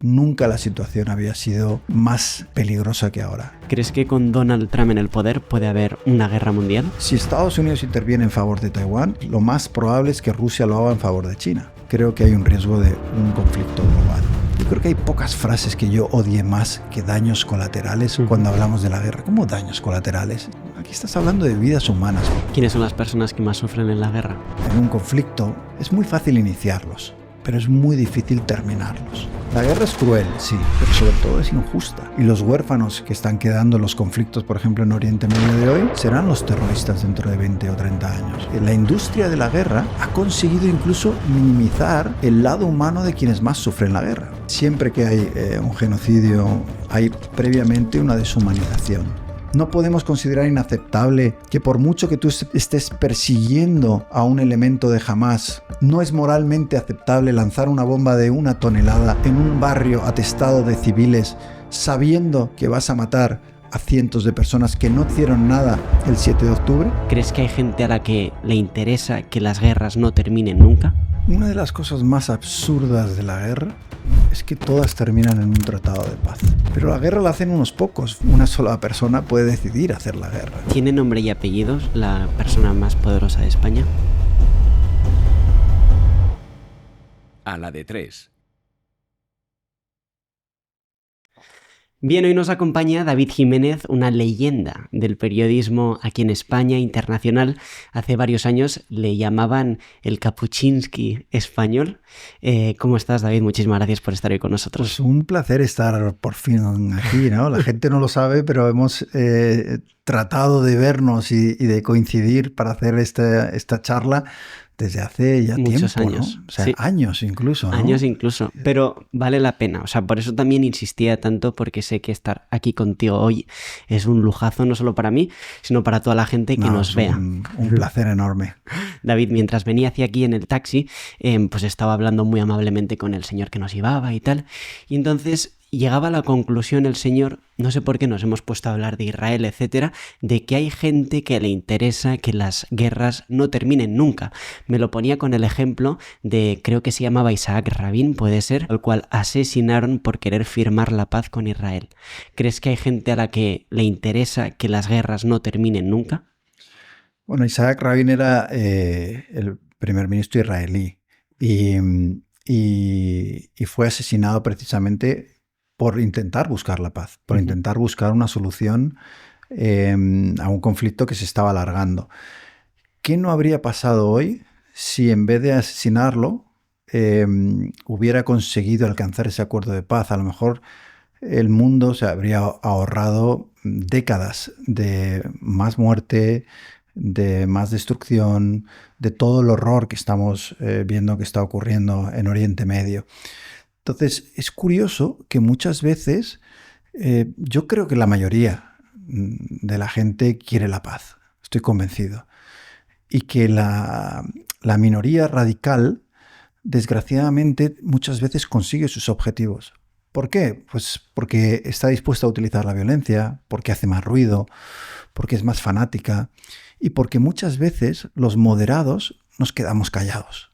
Nunca la situación había sido más peligrosa que ahora. ¿Crees que con Donald Trump en el poder puede haber una guerra mundial? Si Estados Unidos interviene en favor de Taiwán, lo más probable es que Rusia lo haga en favor de China. Creo que hay un riesgo de un conflicto global. Yo creo que hay pocas frases que yo odie más que daños colaterales cuando hablamos de la guerra. ¿Cómo daños colaterales? Aquí estás hablando de vidas humanas. ¿Quiénes son las personas que más sufren en la guerra? En un conflicto es muy fácil iniciarlos, pero es muy difícil terminarlos. La guerra es cruel, sí, pero sobre todo es injusta. Y los huérfanos que están quedando en los conflictos, por ejemplo, en Oriente Medio de hoy, serán los terroristas dentro de 20 o 30 años. La industria de la guerra ha conseguido incluso minimizar el lado humano de quienes más sufren la guerra. Siempre que hay un genocidio, hay previamente una deshumanización. No podemos considerar inaceptable que por mucho que tú estés persiguiendo a un elemento de Hamás, no es moralmente aceptable lanzar una bomba de 1 tonelada en un barrio atestado de civiles sabiendo que vas a matar a cientos de personas que no hicieron nada el 7 de octubre. ¿Crees que hay gente a la que le interesa que las guerras no terminen nunca? Una de las cosas más absurdas de la guerra es que todas terminan en un tratado de paz. Pero la guerra la hacen unos pocos. Una sola persona puede decidir hacer la guerra. ¿Tiene nombre y apellidos la persona más poderosa de España? A la de 3. Bien, hoy nos acompaña David Jiménez, una leyenda del periodismo aquí en España, internacional. Hace varios años le llamaban el Kapuczynski español. ¿Cómo estás, David? Muchísimas gracias por estar hoy con nosotros. Pues un placer estar por fin aquí, ¿no? La gente no lo sabe, pero hemos tratado de vernos y de coincidir para hacer esta charla desde hace ya muchos tiempo, años, ¿no? O sea, sí. Años incluso, ¿no? Años incluso, pero vale la pena. O sea, por eso también insistía tanto, porque sé que estar aquí contigo hoy es un lujazo, no solo para mí, sino para toda la gente que nos vea. Un placer enorme. David, mientras venía hacia aquí en el taxi, pues estaba hablando muy amablemente con el señor que nos llevaba y tal, y entonces llegaba a la conclusión el señor, no sé por qué nos hemos puesto a hablar de Israel, etcétera, de que hay gente que le interesa que las guerras no terminen nunca. Me lo ponía con el ejemplo de, creo que se llamaba Isaac Rabin, puede ser, al cual asesinaron por querer firmar la paz con Israel. ¿Crees que hay gente a la que le interesa que las guerras no terminen nunca? Bueno, Isaac Rabin era el primer ministro israelí y fue asesinado precisamente por intentar buscar la paz, por intentar buscar una solución a un conflicto que se estaba alargando. ¿Qué no habría pasado hoy si en vez de asesinarlo hubiera conseguido alcanzar ese acuerdo de paz? A lo mejor el mundo se habría ahorrado décadas de más muerte, de más destrucción, de todo el horror que estamos viendo que está ocurriendo en Oriente Medio. Entonces, es curioso que muchas veces, yo creo que la mayoría de la gente quiere la paz, estoy convencido, y que la minoría radical, desgraciadamente, muchas veces consigue sus objetivos. ¿Por qué? Pues porque está dispuesta a utilizar la violencia, porque hace más ruido, porque es más fanática y porque muchas veces los moderados nos quedamos callados,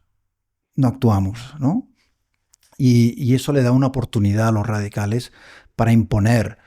no actuamos, ¿no? Y eso le da una oportunidad a los radicales para imponer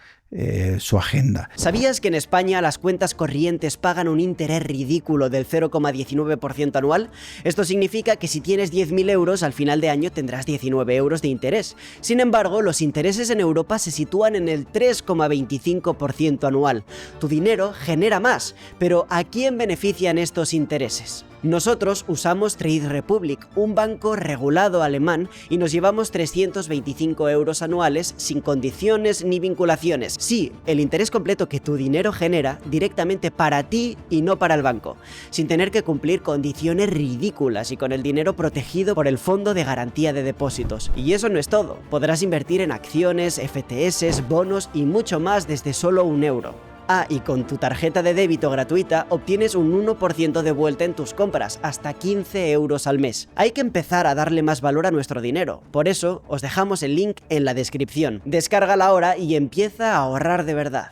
su agenda. ¿Sabías que en España las cuentas corrientes pagan un interés ridículo del 0,19% anual? Esto significa que si tienes 10.000 euros, al final de año tendrás 19 euros de interés. Sin embargo, los intereses en Europa se sitúan en el 3,25% anual. Tu dinero genera más, pero ¿a quién benefician estos intereses? Nosotros usamos Trade Republic, un banco regulado alemán, y nos llevamos 325 euros anuales sin condiciones ni vinculaciones. Sí, el interés completo que tu dinero genera directamente para ti y no para el banco, sin tener que cumplir condiciones ridículas y con el dinero protegido por el Fondo de Garantía de Depósitos. Y eso no es todo, podrás invertir en acciones, FTS, bonos y mucho más desde solo 1 euro. Ah, y con tu tarjeta de débito gratuita obtienes un 1% de vuelta en tus compras, hasta 15 euros al mes. Hay que empezar a darle más valor a nuestro dinero, por eso os dejamos el link en la descripción. Descárgala ahora y empieza a ahorrar de verdad.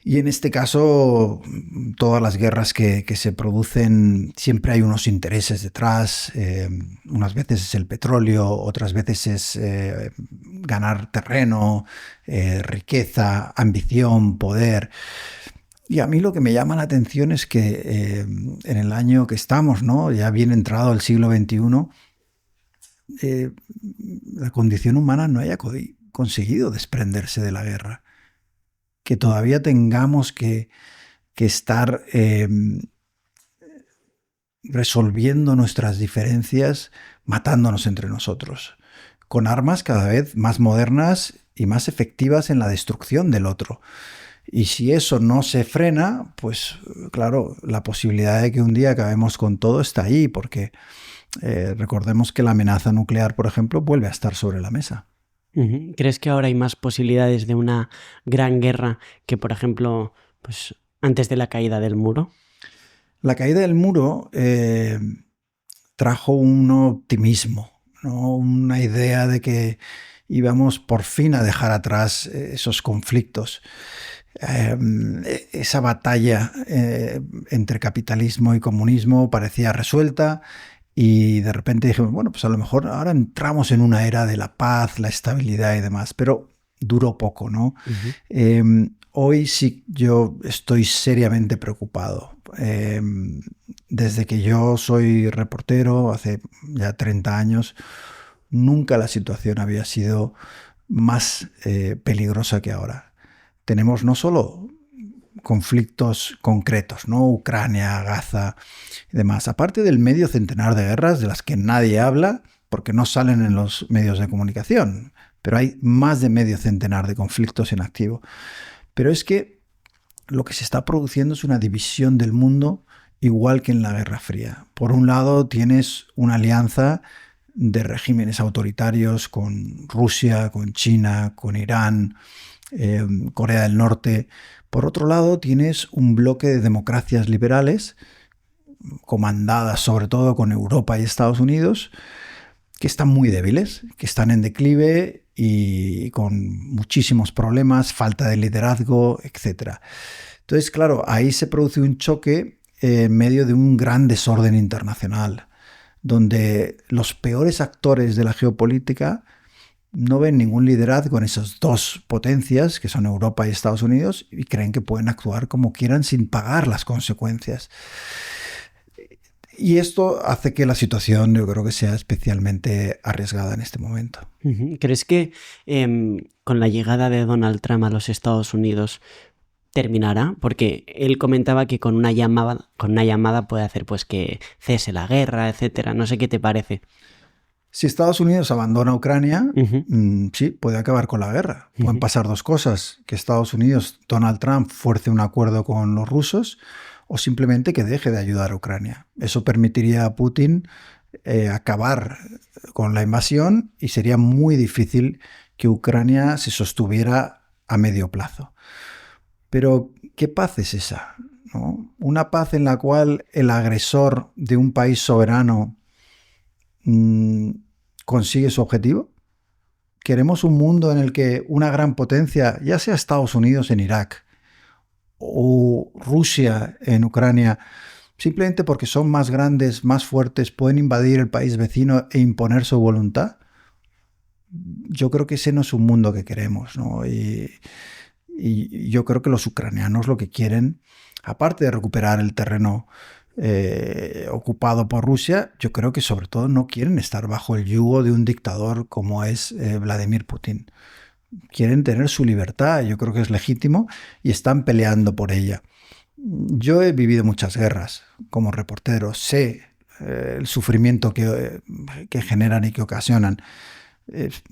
Y en este caso, todas las guerras que se producen, siempre hay unos intereses detrás. Unas veces es el petróleo, otras veces es ganar terreno, riqueza, ambición, poder. Y a mí lo que me llama la atención es que en el año que estamos, ¿no? Ya bien entrado el siglo XXI, la condición humana no haya conseguido desprenderse de la guerra. Que todavía tengamos que estar resolviendo nuestras diferencias, matándonos entre nosotros, con armas cada vez más modernas y más efectivas en la destrucción del otro. Y si eso no se frena, pues claro, la posibilidad de que un día acabemos con todo está ahí, porque recordemos que la amenaza nuclear, por ejemplo, vuelve a estar sobre la mesa. ¿Crees que ahora hay más posibilidades de una gran guerra que, por ejemplo, pues antes de la caída del muro? La caída del muro trajo un optimismo, ¿no? Una idea de que íbamos por fin a dejar atrás esos conflictos. Esa batalla entre capitalismo y comunismo parecía resuelta. Y de repente dijimos, bueno, pues a lo mejor ahora entramos en una era de la paz, la estabilidad y demás, pero duró poco, ¿no? Hoy sí yo estoy seriamente preocupado. Desde que yo soy reportero, hace ya 30 años, nunca la situación había sido más peligrosa que ahora. Tenemos no solo conflictos concretos, ¿no? Ucrania, Gaza y demás. Aparte del medio centenar de guerras de las que nadie habla porque no salen en los medios de comunicación, pero hay más de medio centenar de conflictos en activo. Pero es que lo que se está produciendo es una división del mundo igual que en la Guerra Fría. Por un lado tienes una alianza de regímenes autoritarios con Rusia, con China, con Irán, Corea del Norte. Por otro lado, tienes un bloque de democracias liberales, comandadas sobre todo con Europa y Estados Unidos, que están muy débiles, que están en declive y con muchísimos problemas, falta de liderazgo, etc. Entonces, claro, ahí se produce un choque en medio de un gran desorden internacional, donde los peores actores de la geopolítica no ven ningún liderazgo en esas dos potencias, que son Europa y Estados Unidos, y creen que pueden actuar como quieran sin pagar las consecuencias. Y esto hace que la situación, yo creo que sea especialmente arriesgada en este momento. ¿Crees que con la llegada de Donald Trump a los Estados Unidos terminará? Porque él comentaba que con una llamada puede hacer pues que cese la guerra, etcétera. No sé qué te parece. Si Estados Unidos abandona Ucrania, sí, puede acabar con la guerra. Pueden pasar dos cosas: que Estados Unidos, Donald Trump, fuerce un acuerdo con los rusos, o simplemente que deje de ayudar a Ucrania. Eso permitiría a Putin acabar con la invasión y sería muy difícil que Ucrania se sostuviera a medio plazo. Pero, ¿qué paz es esa? ¿No? Una paz en la cual el agresor de un país soberano consigue su objetivo. ¿Queremos un mundo en el que una gran potencia, ya sea Estados Unidos en Irak o Rusia en Ucrania, simplemente porque son más grandes, más fuertes, pueden invadir el país vecino e imponer su voluntad? Yo creo que ese no es un mundo que queremos, ¿no? Y yo creo que los ucranianos lo que quieren, aparte de recuperar el terreno ocupado por Rusia, yo creo que sobre todo no quieren estar bajo el yugo de un dictador como es Vladimir Putin. Quieren tener su libertad, yo creo que es legítimo, y están peleando por ella. Yo he vivido muchas guerras como reportero, sé el sufrimiento que generan y que ocasionan.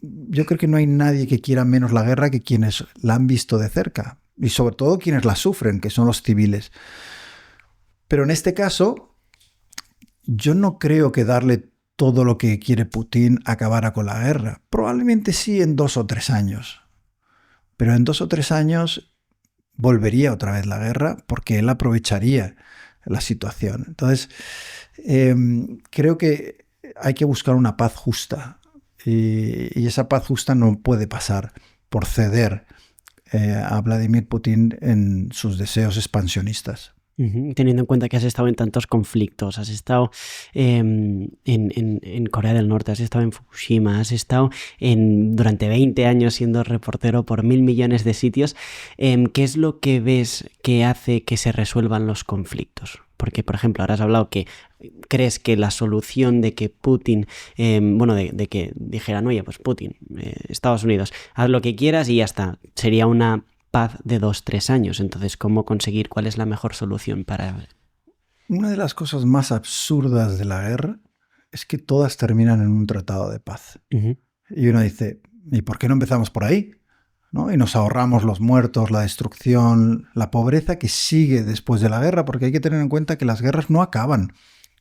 Yo creo que no hay nadie que quiera menos la guerra que quienes la han visto de cerca, y sobre todo quienes la sufren, que son los civiles. Pero en este caso, yo no creo que darle todo lo que quiere Putin acabará con la guerra. Probablemente sí en 2 o 3 años. Pero en 2 o 3 años volvería otra vez la guerra porque él aprovecharía la situación. Entonces, creo que hay que buscar una paz justa. Y esa paz justa no puede pasar por ceder a Vladimir Putin en sus deseos expansionistas. Teniendo en cuenta que has estado en tantos conflictos, has estado en Corea del Norte, has estado en Fukushima, has estado durante 20 años siendo reportero por 1.000 millones de sitios, ¿qué es lo que ves que hace que se resuelvan los conflictos? Porque, por ejemplo, ahora has hablado que crees que la solución de que Putin, de que dijeran, oye, pues Putin, Estados Unidos, haz lo que quieras y ya está, sería una paz de 2-3 años. Entonces, ¿cómo conseguir? ¿Cuál es la mejor solución para...? Una de las cosas más absurdas de la guerra es que todas terminan en un tratado de paz. Y uno dice, ¿y por qué no empezamos por ahí? ¿No? Y nos ahorramos los muertos, la destrucción, la pobreza que sigue después de la guerra, porque hay que tener en cuenta que las guerras no acaban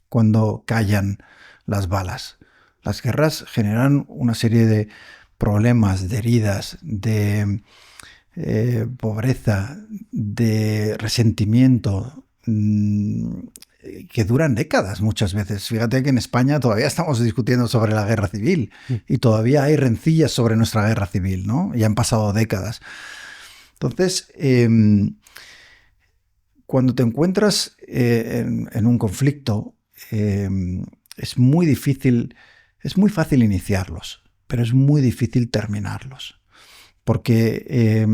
cuando callan las balas. Las guerras generan una serie de problemas, de heridas, de pobreza, de resentimiento, que duran décadas muchas veces. Fíjate que en España todavía estamos discutiendo sobre la guerra civil y todavía hay rencillas sobre nuestra guerra civil, ¿no? Ya han pasado décadas. Entonces, cuando te encuentras en un conflicto, es muy difícil, es muy fácil iniciarlos, pero es muy difícil terminarlos. Porque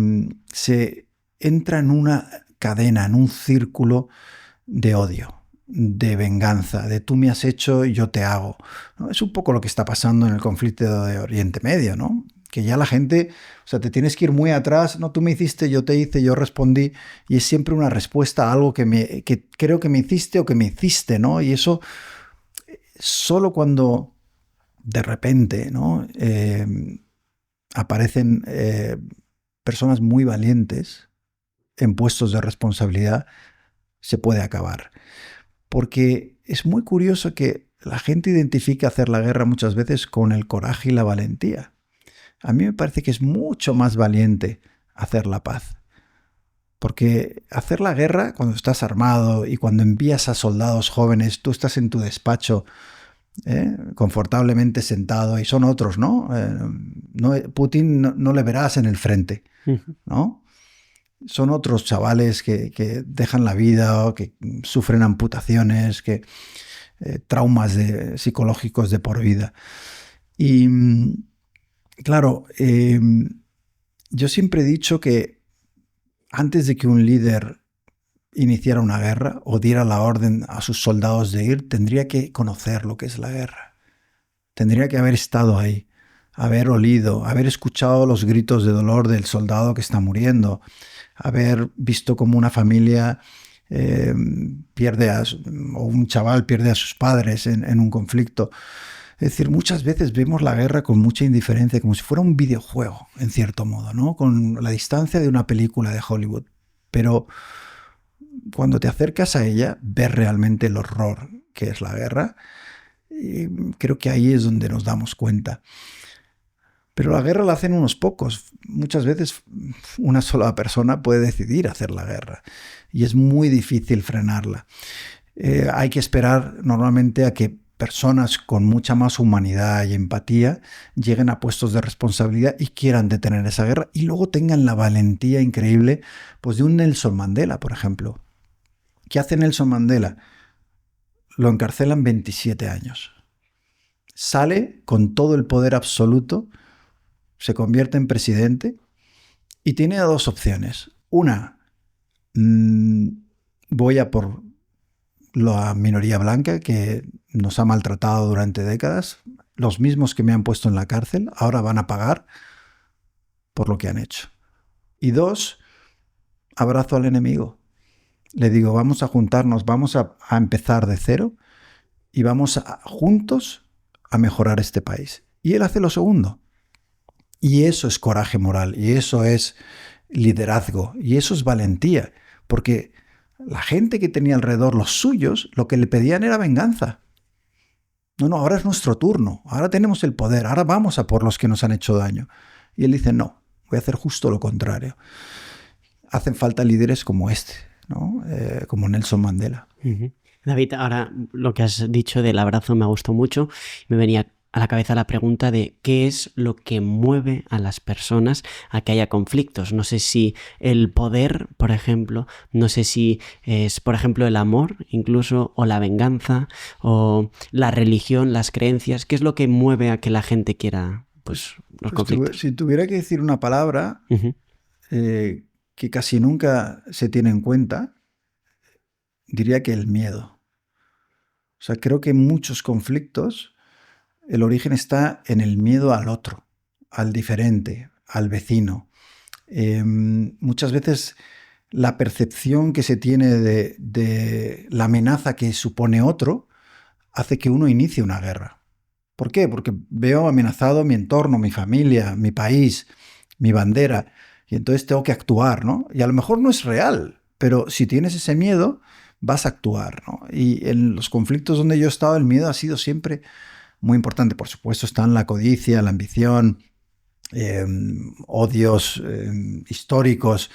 se entra en una cadena, en un círculo de odio, de venganza, de tú me has hecho y yo te hago, ¿no? Es un poco lo que está pasando en el conflicto de Oriente Medio, ¿no? Que ya la gente, o sea, te tienes que ir muy atrás, no, tú me hiciste, yo te hice, yo respondí, y es siempre una respuesta a algo que creo que me hiciste o que me hiciste, ¿no? Y eso solo cuando de repente, ¿no? Aparecen personas muy valientes en puestos de responsabilidad, se puede acabar. Porque es muy curioso que la gente identifica hacer la guerra muchas veces con el coraje y la valentía. A mí me parece que es mucho más valiente hacer la paz. Porque hacer la guerra, cuando estás armado y cuando envías a soldados jóvenes, tú estás en tu despacho, confortablemente sentado, y son otros, ¿no? Putin no le verás en el frente, ¿no? Son otros chavales que dejan la vida o que sufren amputaciones, traumas psicológicos de por vida. Y claro, yo siempre he dicho que antes de que un líder iniciara una guerra o diera la orden a sus soldados de ir, tendría que conocer lo que es la guerra. Tendría que haber estado ahí, haber olido, haber escuchado los gritos de dolor del soldado que está muriendo, haber visto cómo una familia o un chaval pierde a sus padres en un conflicto. Es decir, muchas veces vemos la guerra con mucha indiferencia, como si fuera un videojuego, en cierto modo, ¿no? Con la distancia de una película de Hollywood. Pero cuando te acercas a ella, ves realmente el horror que es la guerra. Y creo que ahí es donde nos damos cuenta. Pero la guerra la hacen unos pocos. Muchas veces una sola persona puede decidir hacer la guerra. Y es muy difícil frenarla. Hay que esperar normalmente a que personas con mucha más humanidad y empatía lleguen a puestos de responsabilidad y quieran detener esa guerra y luego tengan la valentía increíble, pues de un Nelson Mandela, por ejemplo. ¿Qué hace Nelson Mandela? Lo encarcelan 27 años. Sale con todo el poder absoluto, se convierte en presidente y tiene dos opciones. Una, voy a por la minoría blanca que nos ha maltratado durante décadas, los mismos que me han puesto en la cárcel, ahora van a pagar por lo que han hecho. Y dos, abrazo al enemigo. Le digo, vamos a juntarnos, vamos a empezar de cero y vamos juntos a mejorar este país. Y él hace lo segundo. Y eso es coraje moral, y eso es liderazgo, y eso es valentía, porque la gente que tenía alrededor, los suyos, lo que le pedían era venganza. No, ahora es nuestro turno, ahora tenemos el poder, ahora vamos a por los que nos han hecho daño. Y él dice, no, voy a hacer justo lo contrario. Hacen falta líderes como este, ¿no? Como Nelson Mandela. David, ahora lo que has dicho del abrazo me ha gustado mucho. Me venía a la cabeza la pregunta de qué es lo que mueve a las personas a que haya conflictos. No sé si el poder, por ejemplo, no sé si es, por ejemplo, el amor incluso, o la venganza, o la religión, las creencias. ¿Qué es lo que mueve a que la gente quiera, pues, los conflictos? Si tuviera que decir una palabra Uh-huh. Que casi nunca se tiene en cuenta, diría que el miedo. O sea, creo que en muchos conflictos el origen está en el miedo al otro, al diferente, al vecino. Muchas veces la percepción que se tiene de la amenaza que supone otro hace que uno inicie una guerra. ¿Por qué? Porque veo amenazado mi entorno, mi familia, mi país, mi bandera, y entonces tengo que actuar, ¿no? Y a lo mejor no es real, pero si tienes ese miedo, vas a actuar, ¿no? Y en los conflictos donde yo he estado, el miedo ha sido siempre muy importante. Por supuesto están la codicia, la ambición, odios históricos,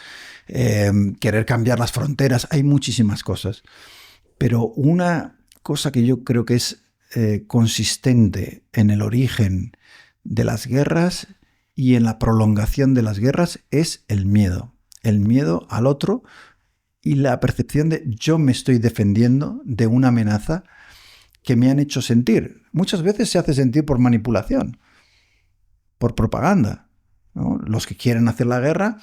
querer cambiar las fronteras, hay muchísimas cosas. Pero una cosa que yo creo que es consistente en el origen de las guerras y en la prolongación de las guerras es el miedo al otro y la percepción de yo me estoy defendiendo de una amenaza que me han hecho sentir. Muchas veces se hace sentir por manipulación, por propaganda, ¿no? Los que quieren hacer la guerra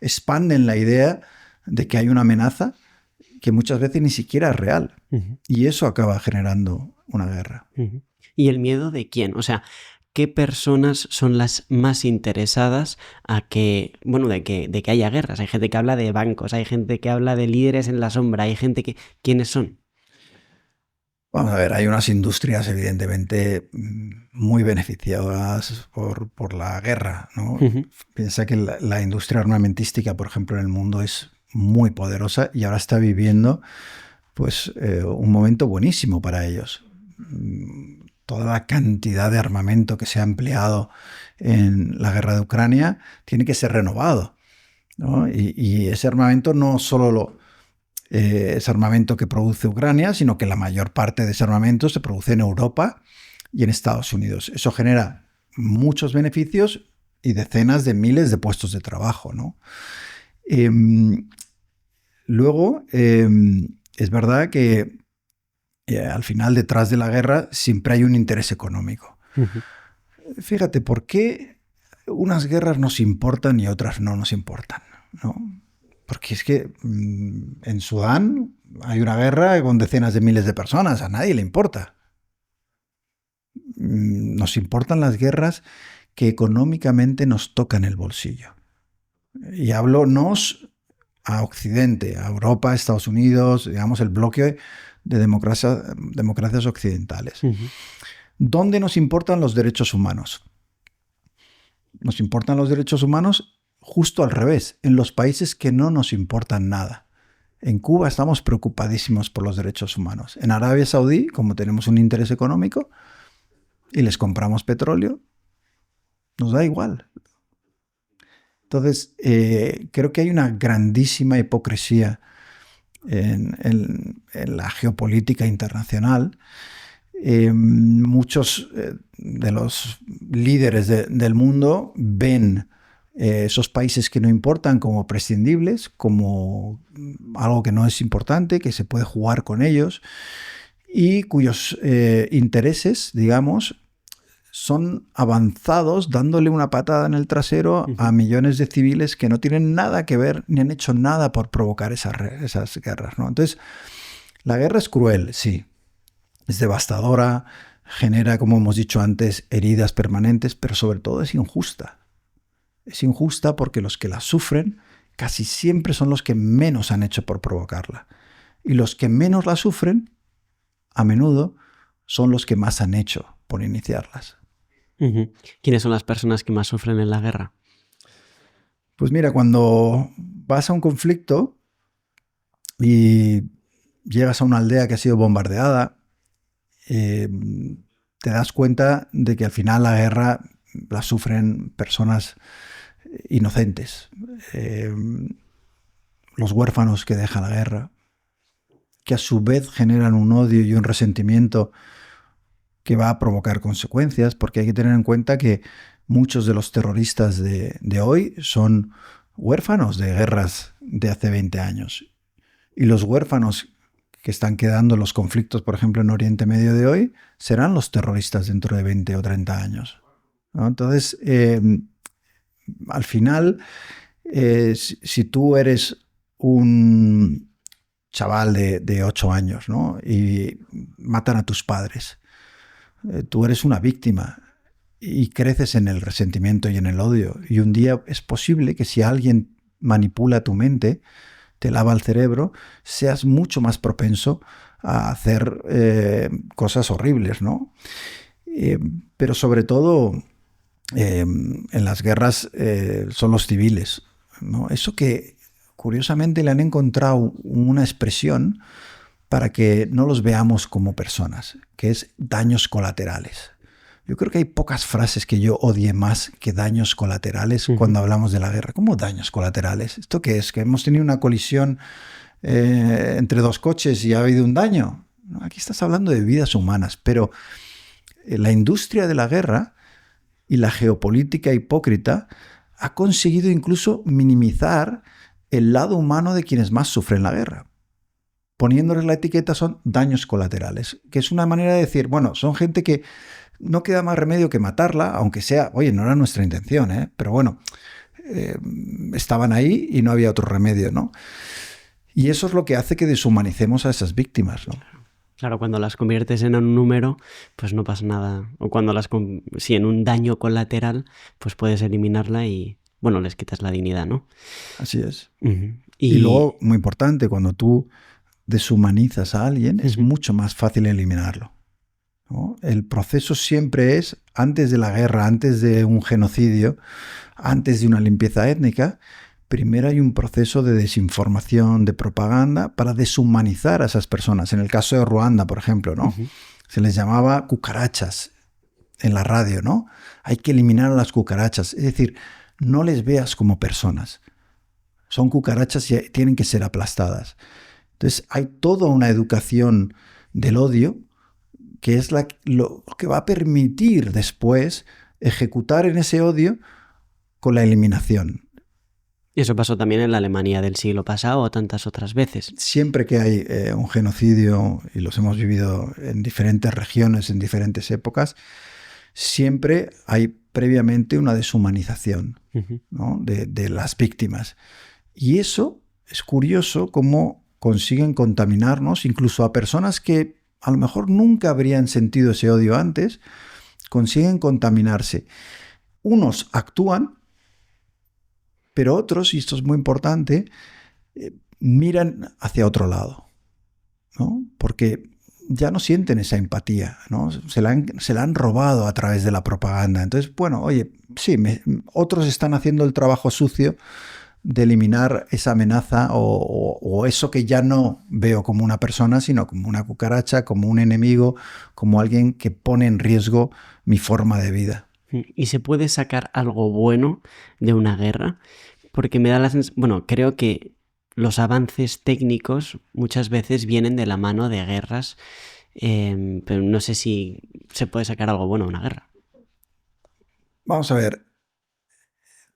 expanden la idea de que hay una amenaza que muchas veces ni siquiera es real. Uh-huh. Y eso acaba generando una guerra. Uh-huh. ¿Y el miedo de quién? O sea, ¿qué personas son las más interesadas a que, bueno, de que haya guerras? Hay gente que habla de bancos, hay gente que habla de líderes en la sombra, hay gente que... ¿Quiénes son? Vamos a ver, hay unas industrias evidentemente muy beneficiadas por la guerra, ¿no? Uh-huh. Piensa que la industria armamentística, por ejemplo, en el mundo es muy poderosa y ahora está viviendo pues, un momento buenísimo para ellos. Toda la cantidad de armamento que se ha empleado en la guerra de Ucrania tiene que ser renovado, ¿no? Y ese armamento no solo es armamento que produce Ucrania, sino que la mayor parte de ese armamento se produce en Europa y en Estados Unidos. Eso genera muchos beneficios y decenas de miles de puestos de trabajo, ¿no? Luego, es verdad que al final, detrás de la guerra, siempre hay un interés económico. Uh-huh. Fíjate, ¿por qué unas guerras nos importan y otras no nos importan, ¿no? Porque es que en Sudán hay una guerra con decenas de miles de personas, a nadie le importa. Nos importan las guerras que económicamente nos tocan el bolsillo. Y hablo nos a Occidente, a Europa, a Estados Unidos, digamos el bloque de democracias occidentales. Uh-huh. ¿Dónde nos importan los derechos humanos? Nos importan los derechos humanos justo al revés, en los países que no nos importan nada. En Cuba estamos preocupadísimos por los derechos humanos. En Arabia Saudí, como tenemos un interés económico y les compramos petróleo, nos da igual. Entonces, creo que hay una grandísima hipocresía en la geopolítica internacional. Muchos de los líderes del mundo ven esos países que no importan como prescindibles, como algo que no es importante, que se puede jugar con ellos y cuyos intereses, digamos, son avanzados dándole una patada en el trasero a millones de civiles que no tienen nada que ver ni han hecho nada por provocar esas guerras, ¿no? Entonces, la guerra es cruel, sí, es devastadora, genera, como hemos dicho antes, heridas permanentes, pero sobre todo es injusta. Es injusta porque los que la sufren casi siempre son los que menos han hecho por provocarla. Y los que menos la sufren, a menudo, son los que más han hecho por iniciarlas. Uh-huh. ¿Quiénes son las personas que más sufren en la guerra? Pues mira, cuando vas a un conflicto y llegas a una aldea que ha sido bombardeada, te das cuenta de que al final la guerra la sufren personas inocentes, los huérfanos que deja la guerra, que a su vez generan un odio y un resentimiento que va a provocar consecuencias, porque hay que tener en cuenta que muchos de los terroristas de hoy son huérfanos de guerras de hace 20 años. Y los huérfanos que están quedando en los conflictos, por ejemplo, en Oriente Medio de hoy, serán los terroristas dentro de 20 o 30 años, ¿no? Entonces, al final, si tú eres un chaval de 8 años, ¿no? Y matan a tus padres, tú eres una víctima y creces en el resentimiento y en el odio. Y un día es posible que si alguien manipula tu mente, te lava el cerebro, seas mucho más propenso a hacer cosas horribles, ¿no? Pero sobre todo en las guerras son los civiles, ¿no? Eso que curiosamente le han encontrado una expresión para que no los veamos como personas, que es daños colaterales. Yo creo que hay pocas frases que yo odie más que daños colaterales cuando hablamos de la guerra. ¿Cómo daños colaterales? ¿Esto qué es? ¿Que hemos tenido una colisión entre dos coches y ha habido un daño? No, aquí estás hablando de vidas humanas, pero la industria de la guerra y la geopolítica hipócrita ha conseguido incluso minimizar el lado humano de quienes más sufren la guerra. Poniéndoles la etiqueta son daños colaterales, que es una manera de decir, bueno, son gente que no queda más remedio que matarla, aunque sea, oye, no era nuestra intención, pero bueno, estaban ahí y no había otro remedio, ¿no? Y eso es lo que hace que deshumanicemos a esas víctimas, ¿no? Claro, cuando las conviertes en un número, pues no pasa nada. O cuando si en un daño colateral, pues puedes eliminarla y, bueno, les quitas la dignidad, ¿no? Así es. Uh-huh. Y luego, muy importante, cuando tú deshumanizas a alguien, es mucho más fácil eliminarlo, ¿no? El proceso siempre es, antes de la guerra, antes de un genocidio, antes de una limpieza étnica, primero hay un proceso de desinformación, de propaganda, para deshumanizar a esas personas. En el caso de Ruanda, por ejemplo, ¿no? Se les llamaba cucarachas en la radio, ¿no? Hay que eliminar a las cucarachas. Es decir, no les veas como personas. Son cucarachas y tienen que ser aplastadas. Entonces, hay toda una educación del odio que es lo que va a permitir después ejecutar en ese odio con la eliminación. Y eso pasó también en la Alemania del siglo pasado o tantas otras veces. Siempre que hay un genocidio, y los hemos vivido en diferentes regiones, en diferentes épocas, siempre hay previamente una deshumanización, ¿no? de las víctimas. Y eso es curioso cómo consiguen contaminarnos, incluso a personas que a lo mejor nunca habrían sentido ese odio antes, consiguen contaminarse. Unos actúan, pero otros, y esto es muy importante, miran hacia otro lado, ¿no? Porque ya no sienten esa empatía, ¿no? Se la han robado a través de la propaganda. Entonces, bueno, oye, sí, otros están haciendo el trabajo sucio de eliminar esa amenaza o eso que ya no veo como una persona, sino como una cucaracha, como un enemigo, como alguien que pone en riesgo mi forma de vida. ¿Y se puede sacar algo bueno de una guerra? Porque me da la sensación, bueno, creo que los avances técnicos muchas veces vienen de la mano de guerras, pero no sé si se puede sacar algo bueno de una guerra. Vamos a ver,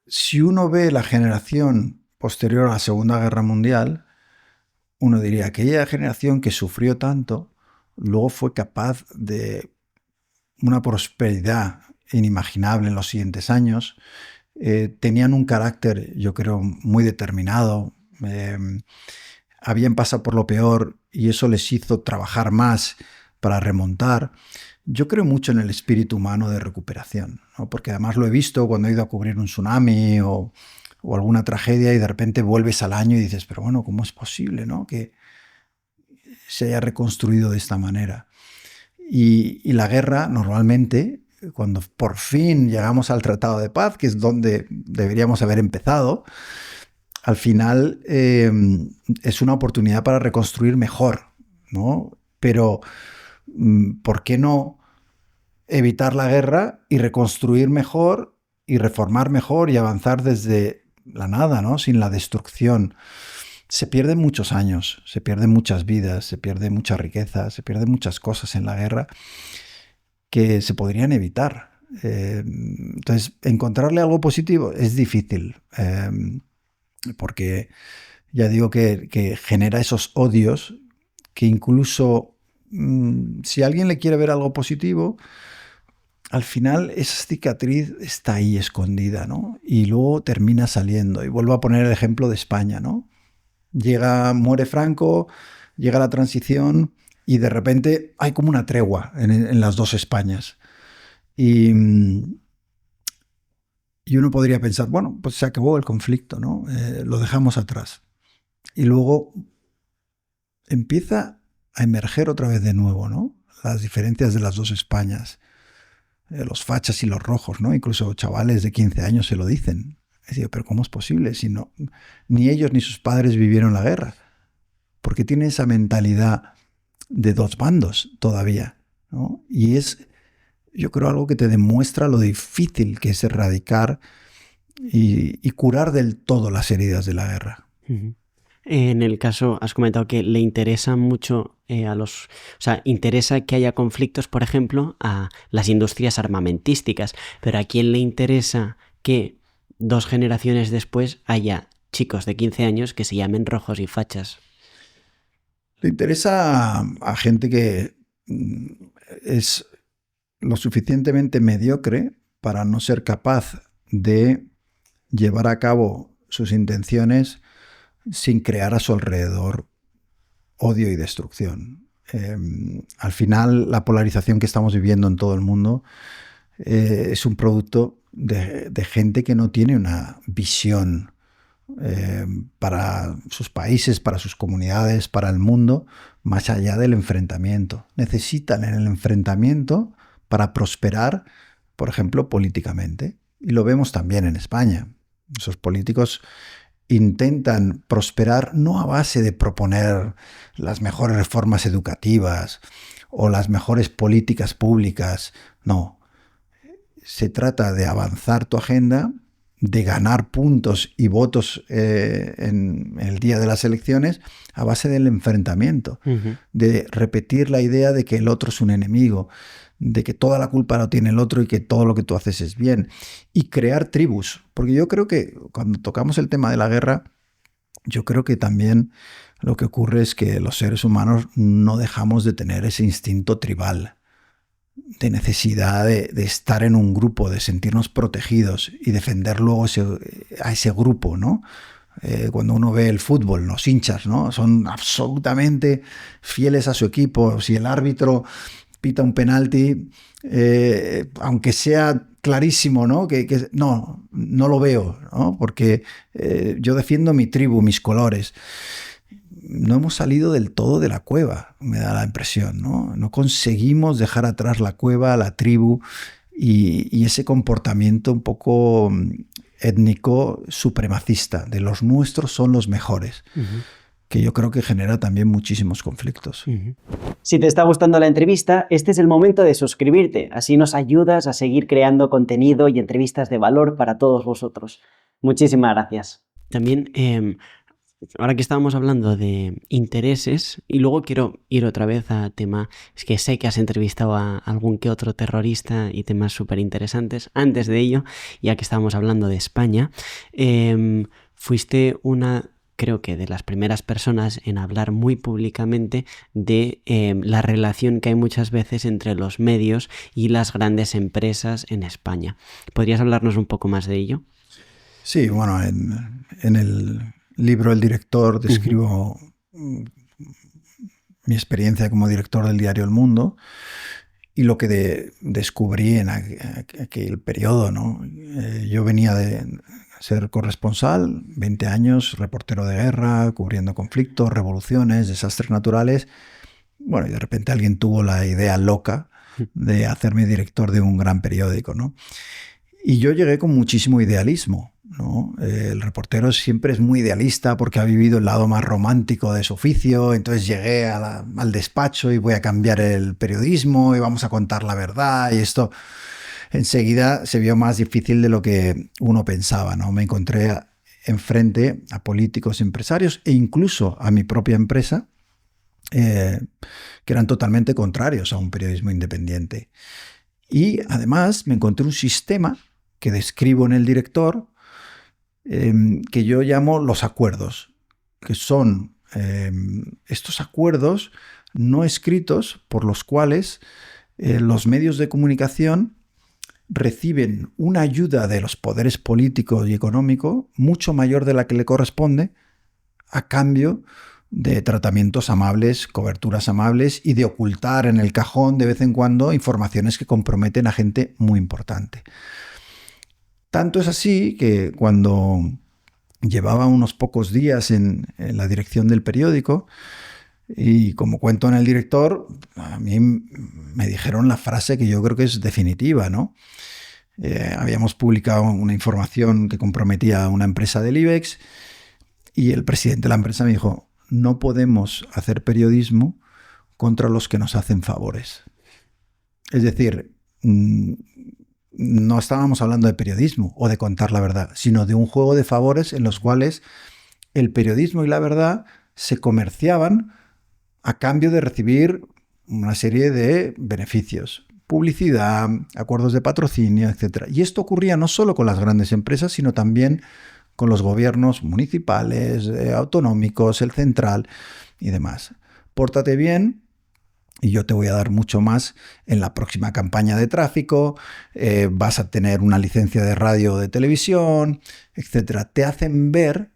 si uno ve la generación posterior a la Segunda Guerra Mundial, uno diría que aquella generación que sufrió tanto, luego fue capaz de una prosperidad inimaginable en los siguientes años. Tenían un carácter, yo creo, muy determinado. Habían pasado por lo peor y eso les hizo trabajar más para remontar. Yo creo mucho en el espíritu humano de recuperación, ¿no? Porque además lo he visto cuando he ido a cubrir un tsunami o alguna tragedia y de repente vuelves al año y dices, pero bueno, ¿cómo es posible, ¿no? que se haya reconstruido de esta manera? Y la guerra normalmente, cuando por fin llegamos al Tratado de Paz, que es donde deberíamos haber empezado, al final es una oportunidad para reconstruir mejor, ¿no? Pero ¿por qué no evitar la guerra y reconstruir mejor y reformar mejor y avanzar desde la nada, ¿no? Sin la destrucción? Se pierden muchos años, se pierden muchas vidas, se pierde mucha riqueza, se pierden muchas cosas en la guerra que se podrían evitar. Entonces, encontrarle algo positivo es difícil, porque ya digo que genera esos odios que incluso si alguien le quiere ver algo positivo, al final esa cicatriz está ahí escondida, ¿no? Y luego termina saliendo. Y vuelvo a poner el ejemplo de España, ¿no? Muere Franco, llega la transición y de repente hay como una tregua en las dos Españas. Y uno podría pensar, bueno, pues se acabó el conflicto, ¿no? Lo dejamos atrás. Y luego empieza a emerger otra vez de nuevo, ¿no? Las diferencias de las dos Españas. Los fachas y los rojos, ¿no? Incluso chavales de 15 años se lo dicen. Es decir, pero ¿cómo es posible si no, ni ellos ni sus padres vivieron la guerra? Porque tienen esa mentalidad de dos bandos todavía, ¿no? Y es, yo creo, algo que te demuestra lo difícil que es erradicar y curar del todo las heridas de la guerra. Uh-huh. En el caso, has comentado que le interesa mucho o sea, interesa que haya conflictos, por ejemplo, a las industrias armamentísticas, pero ¿a quién le interesa que 2 generaciones después haya chicos de 15 años que se llamen rojos y fachas? Le interesa a gente que es lo suficientemente mediocre para no ser capaz de llevar a cabo sus intenciones sin crear a su alrededor odio y destrucción. Al final, la polarización que estamos viviendo en todo el mundo es un producto de gente que no tiene una visión para sus países, para sus comunidades, para el mundo, más allá del enfrentamiento. Necesitan el enfrentamiento para prosperar, por ejemplo, políticamente. Y lo vemos también en España. Esos políticos intentan prosperar no a base de proponer las mejores reformas educativas o las mejores políticas públicas. No. Se trata de avanzar tu agenda, de ganar puntos y votos en el día de las elecciones a base del enfrentamiento, de repetir la idea de que el otro es un enemigo, de que toda la culpa lo tiene el otro y que todo lo que tú haces es bien, y crear tribus. Porque yo creo que cuando tocamos el tema de la guerra, yo creo que también lo que ocurre es que los seres humanos no dejamos de tener ese instinto tribal, de necesidad de estar en un grupo, de sentirnos protegidos y defender luego a ese grupo, ¿no? Cuando uno ve el fútbol, los hinchas, ¿no? Son absolutamente fieles a su equipo. Si el árbitro pita un penalti, aunque sea clarísimo, ¿no? Que no lo veo, ¿no? Porque yo defiendo mi tribu, mis colores. No hemos salido del todo de la cueva, me da la impresión, ¿no? No conseguimos dejar atrás la cueva, la tribu y ese comportamiento un poco étnico supremacista, de los nuestros son los mejores. Que yo creo que genera también muchísimos conflictos. Si te está gustando la entrevista, este es el momento de suscribirte. Así nos ayudas a seguir creando contenido y entrevistas de valor para todos vosotros. Muchísimas gracias. También, ahora que estábamos hablando de intereses, y luego quiero ir otra vez a tema, es que sé que has entrevistado a algún que otro terrorista y temas súper interesantes. Antes de ello, ya que estábamos hablando de España, fuiste creo que de las primeras personas en hablar muy públicamente de la relación que hay muchas veces entre los medios y las grandes empresas en España. ¿Podrías hablarnos un poco más de ello? Sí, bueno, en el libro El director describo mi experiencia como director del diario El Mundo y lo que descubrí en aquel periodo, ¿no? Yo venía de ser corresponsal, 20 años, reportero de guerra, cubriendo conflictos, revoluciones, desastres naturales. Bueno, y de repente alguien tuvo la idea loca de hacerme director de un gran periódico, ¿no? Y yo llegué con muchísimo idealismo, ¿no? El reportero siempre es muy idealista porque ha vivido el lado más romántico de su oficio. Entonces llegué al despacho y voy a cambiar el periodismo y vamos a contar la verdad. Y esto enseguida se vio más difícil de lo que uno pensaba, ¿no? Me encontré enfrente a políticos, empresarios e incluso a mi propia empresa que eran totalmente contrarios a un periodismo independiente. Y además me encontré un sistema que describo en El Director, que yo llamo los acuerdos, que son estos acuerdos no escritos por los cuales los medios de comunicación reciben una ayuda de los poderes políticos y económicos mucho mayor de la que le corresponde a cambio de tratamientos amables, coberturas amables y de ocultar en el cajón de vez en cuando informaciones que comprometen a gente muy importante. Tanto es así que cuando llevaba unos pocos días en la dirección del periódico, y como cuento en El Director, a mí me dijeron la frase que yo creo que es definitiva, ¿no? Habíamos publicado una información que comprometía a una empresa del IBEX y el presidente de la empresa me dijo: no podemos hacer periodismo contra los que nos hacen favores. Es decir, no estábamos hablando de periodismo o de contar la verdad, sino de un juego de favores en los cuales el periodismo y la verdad se comerciaban a cambio de recibir una serie de beneficios, publicidad, acuerdos de patrocinio, etc. Y esto ocurría no solo con las grandes empresas, sino también con los gobiernos municipales, autonómicos, el central y demás. Pórtate bien y yo te voy a dar mucho más en la próxima campaña de tráfico, vas a tener una licencia de radio o de televisión, etc. Te hacen ver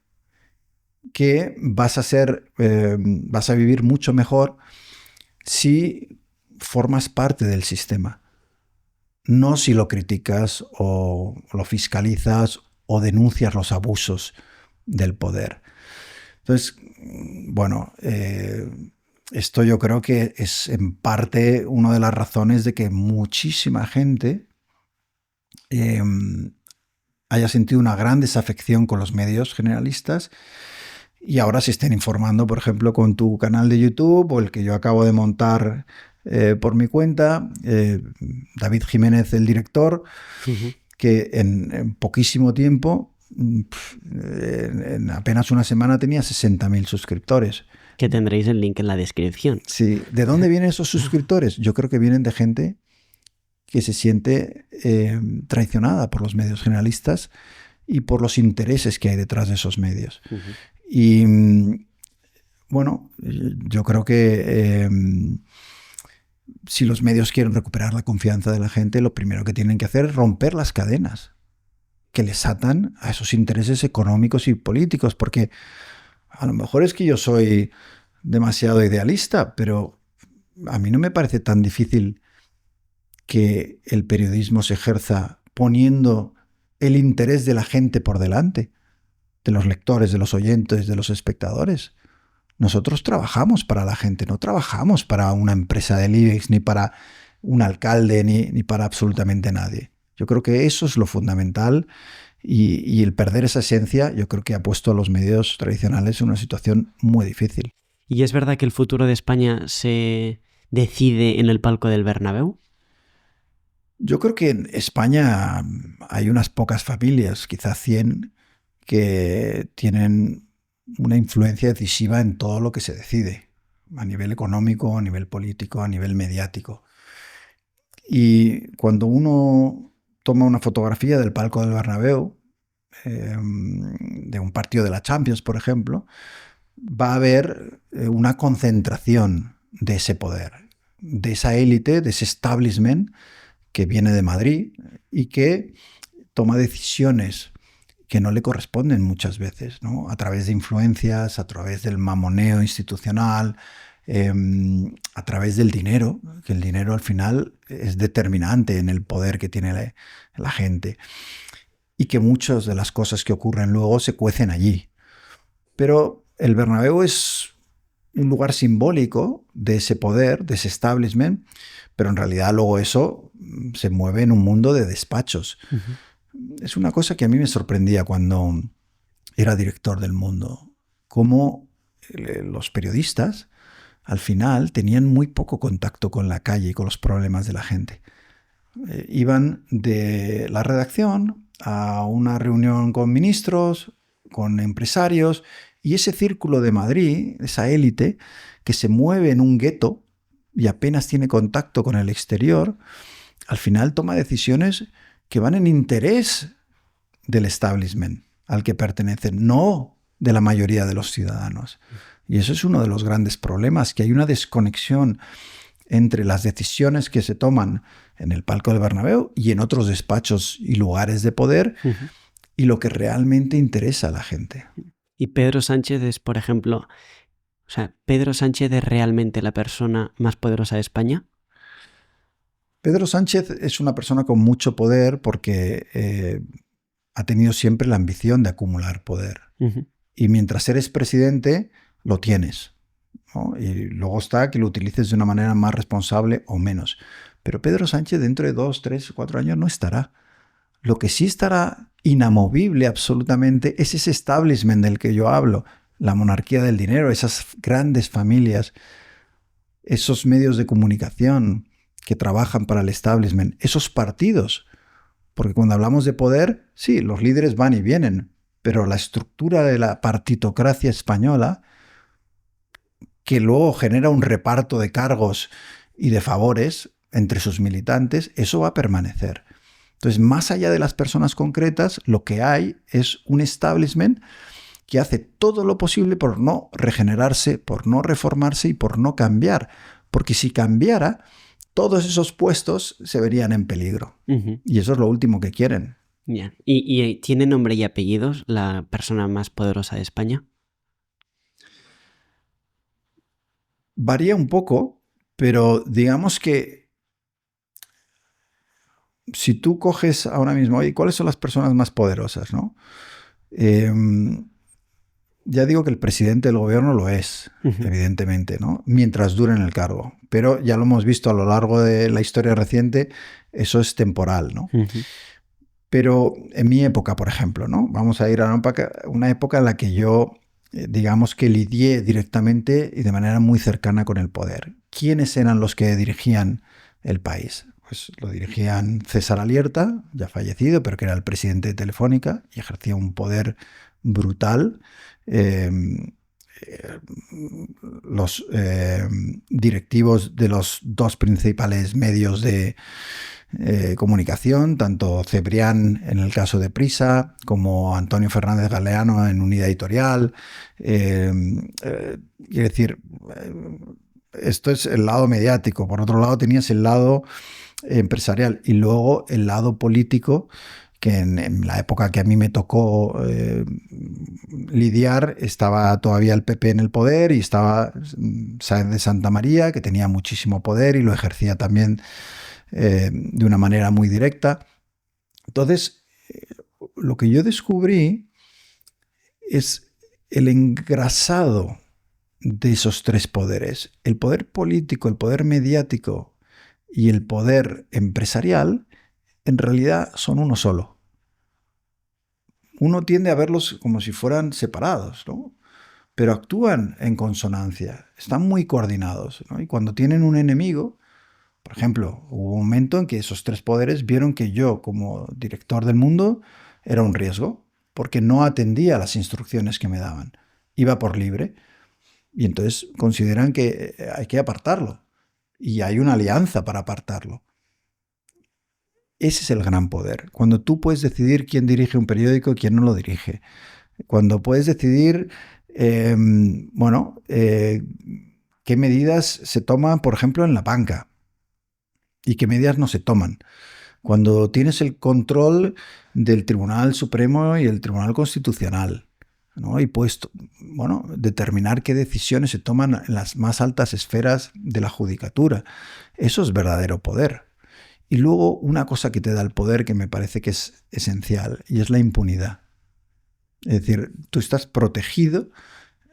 que vas a vivir mucho mejor si formas parte del sistema, no si lo criticas o lo fiscalizas o denuncias los abusos del poder. Entonces, bueno, esto yo creo que es en parte una de las razones de que muchísima gente haya sentido una gran desafección con los medios generalistas y ahora se estén informando, por ejemplo, con tu canal de YouTube o el que yo acabo de montar por mi cuenta, David Jiménez, El Director, que en poquísimo tiempo, en apenas una semana, tenía 60.000 suscriptores. Que tendréis el link en la descripción. Sí. ¿De dónde vienen esos suscriptores? Yo creo que vienen de gente que se siente traicionada por los medios generalistas y por los intereses que hay detrás de esos medios. Y bueno, yo creo que si los medios quieren recuperar la confianza de la gente, lo primero que tienen que hacer es romper las cadenas que les atan a esos intereses económicos y políticos, porque a lo mejor es que yo soy demasiado idealista, pero a mí no me parece tan difícil que el periodismo se ejerza poniendo el interés de la gente por delante, de los lectores, de los oyentes, de los espectadores. Nosotros trabajamos para la gente, no trabajamos para una empresa del IBEX, ni para un alcalde, ni para absolutamente nadie. Yo creo que eso es lo fundamental y el perder esa esencia yo creo que ha puesto a los medios tradicionales en una situación muy difícil. ¿Y es verdad que el futuro de España se decide en el palco del Bernabéu? Yo creo que en España hay unas pocas familias, quizás 100, que tienen una influencia decisiva en todo lo que se decide, a nivel económico, a nivel político, a nivel mediático. Y cuando uno toma una fotografía del palco del Bernabéu, de un partido de la Champions, por ejemplo, va a haber una concentración de ese poder, de esa élite, de ese establishment que viene de Madrid y que toma decisiones que no le corresponden muchas veces, ¿no? A través de influencias, a través del mamoneo institucional, a través del dinero, que el dinero al final es determinante en el poder que tiene la gente y que muchas de las cosas que ocurren luego se cuecen allí. Pero el Bernabéu es un lugar simbólico de ese poder, de ese establishment, pero en realidad luego eso se mueve en un mundo de despachos. Es una cosa que a mí me sorprendía cuando era director del Mundo, cómo los periodistas al final tenían muy poco contacto con la calle y con los problemas de la gente. Iban de la redacción a una reunión con ministros, con empresarios, y ese círculo de Madrid, esa élite que se mueve en un gueto y apenas tiene contacto con el exterior, al final toma decisiones que van en interés del establishment al que pertenecen, no de la mayoría de los ciudadanos. Y eso es uno de los grandes problemas, que hay una desconexión entre las decisiones que se toman en el palco del Bernabéu y en otros despachos y lugares de poder y lo que realmente interesa a la gente. Y Pedro Sánchez es, por ejemplo, o sea, ¿Pedro Sánchez es realmente la persona más poderosa de España? Pedro Sánchez es una persona con mucho poder porque ha tenido siempre la ambición de acumular poder. Y mientras eres presidente, lo tienes, ¿no? Y luego está que lo utilices de una manera más responsable o menos. Pero Pedro Sánchez dentro de 2, 3, 4 años no estará. Lo que sí estará inamovible absolutamente es ese establishment del que yo hablo, la monarquía del dinero, esas grandes familias, esos medios de comunicación que trabajan para el establishment, esos partidos. Porque cuando hablamos de poder, sí, los líderes van y vienen, pero la estructura de la partitocracia española, que luego genera un reparto de cargos y de favores entre sus militantes, eso va a permanecer. Entonces, más allá de las personas concretas, lo que hay es un establishment que hace todo lo posible por no regenerarse, por no reformarse y por no cambiar. Porque si cambiara, todos esos puestos se verían en peligro. Y eso es lo último que quieren. Yeah. ¿Y tiene nombre y apellidos la persona más poderosa de España? Varía un poco, pero digamos que si tú coges ahora mismo, oye, ¿cuáles son las personas más poderosas, no? Ya digo que el presidente del gobierno lo es, evidentemente, ¿no? Mientras dure en el cargo. Pero ya lo hemos visto a lo largo de la historia reciente, eso es temporal, ¿no? Pero en mi época, por ejemplo, ¿no? Vamos a ir a una época en la que yo, digamos que lidié directamente y de manera muy cercana con el poder. ¿Quiénes eran los que dirigían el país? Pues lo dirigían César Alierta, ya fallecido, pero que era el presidente de Telefónica y ejercía un poder brutal. Los directivos de los dos principales medios de comunicación, tanto Cebrián en el caso de Prisa, como Antonio Fernández Galeano en Unidad Editorial. Quiero decir, esto es el lado mediático. Por otro lado tenías el lado empresarial y luego el lado político, que en la época que a mí me tocó lidiar, estaba todavía el PP en el poder y estaba Sáenz de Santa María, que tenía muchísimo poder y lo ejercía también de una manera muy directa. Entonces, lo que yo descubrí es el engrasado de esos tres poderes. El poder político, el poder mediático y el poder empresarial en realidad son uno solo. Uno tiende a verlos como si fueran separados, ¿no? Pero actúan en consonancia, están muy coordinados, ¿no? Y cuando tienen un enemigo, por ejemplo, hubo un momento en que esos tres poderes vieron que yo, como director del Mundo, era un riesgo, porque no atendía a las instrucciones que me daban. Iba por libre. Y entonces consideran que hay que apartarlo. Y hay una alianza para apartarlo. Ese es el gran poder. Cuando tú puedes decidir quién dirige un periódico y quién no lo dirige. Cuando puedes decidir, qué medidas se toman, por ejemplo, en la banca y qué medidas no se toman. Cuando tienes el control del Tribunal Supremo y el Tribunal Constitucional, ¿no? Y puedes, determinar qué decisiones se toman en las más altas esferas de la judicatura. Eso es verdadero poder. Y luego una cosa que te da el poder que me parece que es esencial y es la impunidad. Es decir, tú estás protegido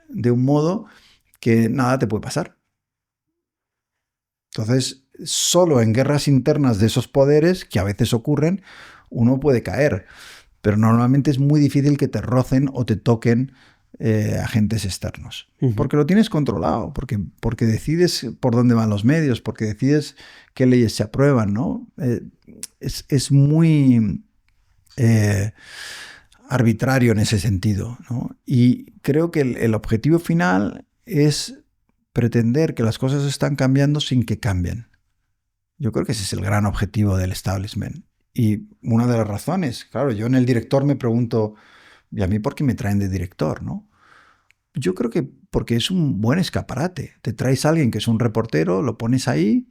de un modo que nada te puede pasar. Entonces, solo en guerras internas de esos poderes, que a veces ocurren, uno puede caer. Pero normalmente es muy difícil que te rocen o te toquen agentes externos. Porque lo tienes controlado, porque decides por dónde van los medios, porque decides qué leyes se aprueban, ¿no? Es muy arbitrario en ese sentido, ¿no? Y creo que el objetivo final es pretender que las cosas están cambiando sin que cambien. Yo creo que ese es el gran objetivo del establishment. Y una de las razones, claro, yo en el director me pregunto, ¿y a mí por qué me traen de director, no? Yo creo que porque es un buen escaparate. Te traes a alguien que es un reportero, lo pones ahí,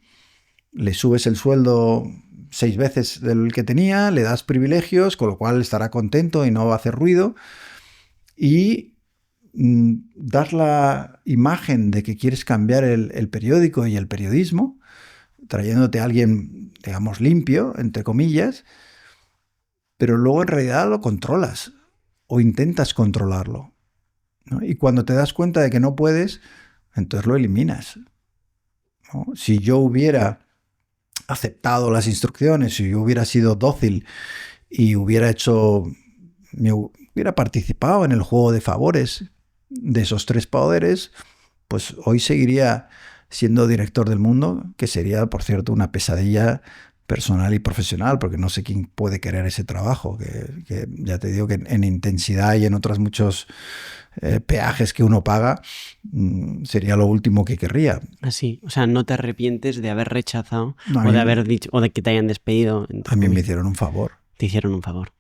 le subes el sueldo 6 veces del que tenía, le das privilegios, con lo cual estará contento y no va a hacer ruido. Y das la imagen de que quieres cambiar el periódico y el periodismo, trayéndote a alguien, digamos, limpio, entre comillas, pero luego en realidad lo controlas o intentas controlarlo, ¿no? Y cuando te das cuenta de que no puedes, entonces lo eliminas, ¿no? Si yo hubiera aceptado las instrucciones, si yo hubiera sido dócil y hubiera participado en el juego de favores de esos 3 poderes, pues hoy seguiría siendo director del Mundo, que sería, por cierto, una pesadilla personal y profesional, porque no sé quién puede querer ese trabajo, que ya te digo que en intensidad y en otros muchos peajes que uno paga, sería lo último que querría. Así, o sea, no te arrepientes de haber rechazado No, o de haber dicho, o de que te hayan despedido. A mí me hicieron un favor. Te hicieron un favor.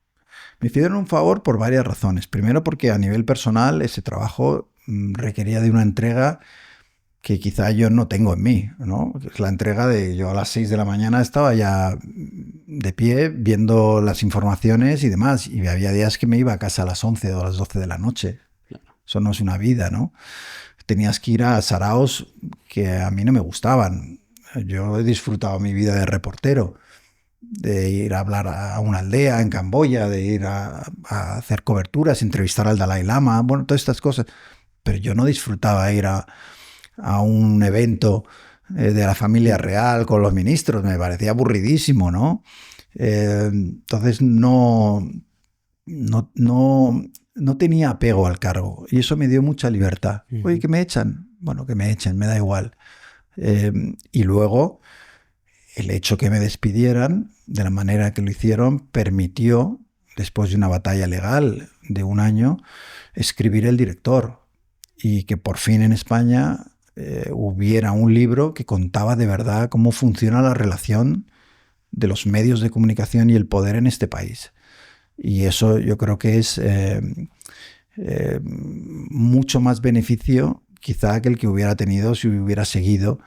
Me hicieron un favor por varias razones. Primero porque a nivel personal ese trabajo requería de una entrega que quizá yo no tengo en mí, ¿no? Es la entrega de yo a las 6 de la mañana estaba ya de pie viendo las informaciones y demás, y había días que me iba a casa a las 11 o a las 12 de la noche. Claro. Eso no es una vida, ¿no? Tenías que ir a saraos que a mí no me gustaban. Yo he disfrutado mi vida de reportero, de ir a hablar a una aldea en Camboya, de ir a hacer coberturas, entrevistar al Dalai Lama, bueno, todas estas cosas. Pero yo no disfrutaba ir a un evento de la familia real con los ministros, me parecía aburridísimo, ¿no? Entonces no tenía apego al cargo y eso me dio mucha libertad. Oye, ¿que me echan? Bueno, que me echen, me da igual. Y luego el hecho que me despidieran de la manera que lo hicieron permitió, después de una batalla legal de 1 año, escribir el director y que por fin en España hubiera un libro que contaba de verdad cómo funciona la relación de los medios de comunicación y el poder en este país. Y eso yo creo que es mucho más beneficio quizá que el que hubiera tenido si hubiera seguido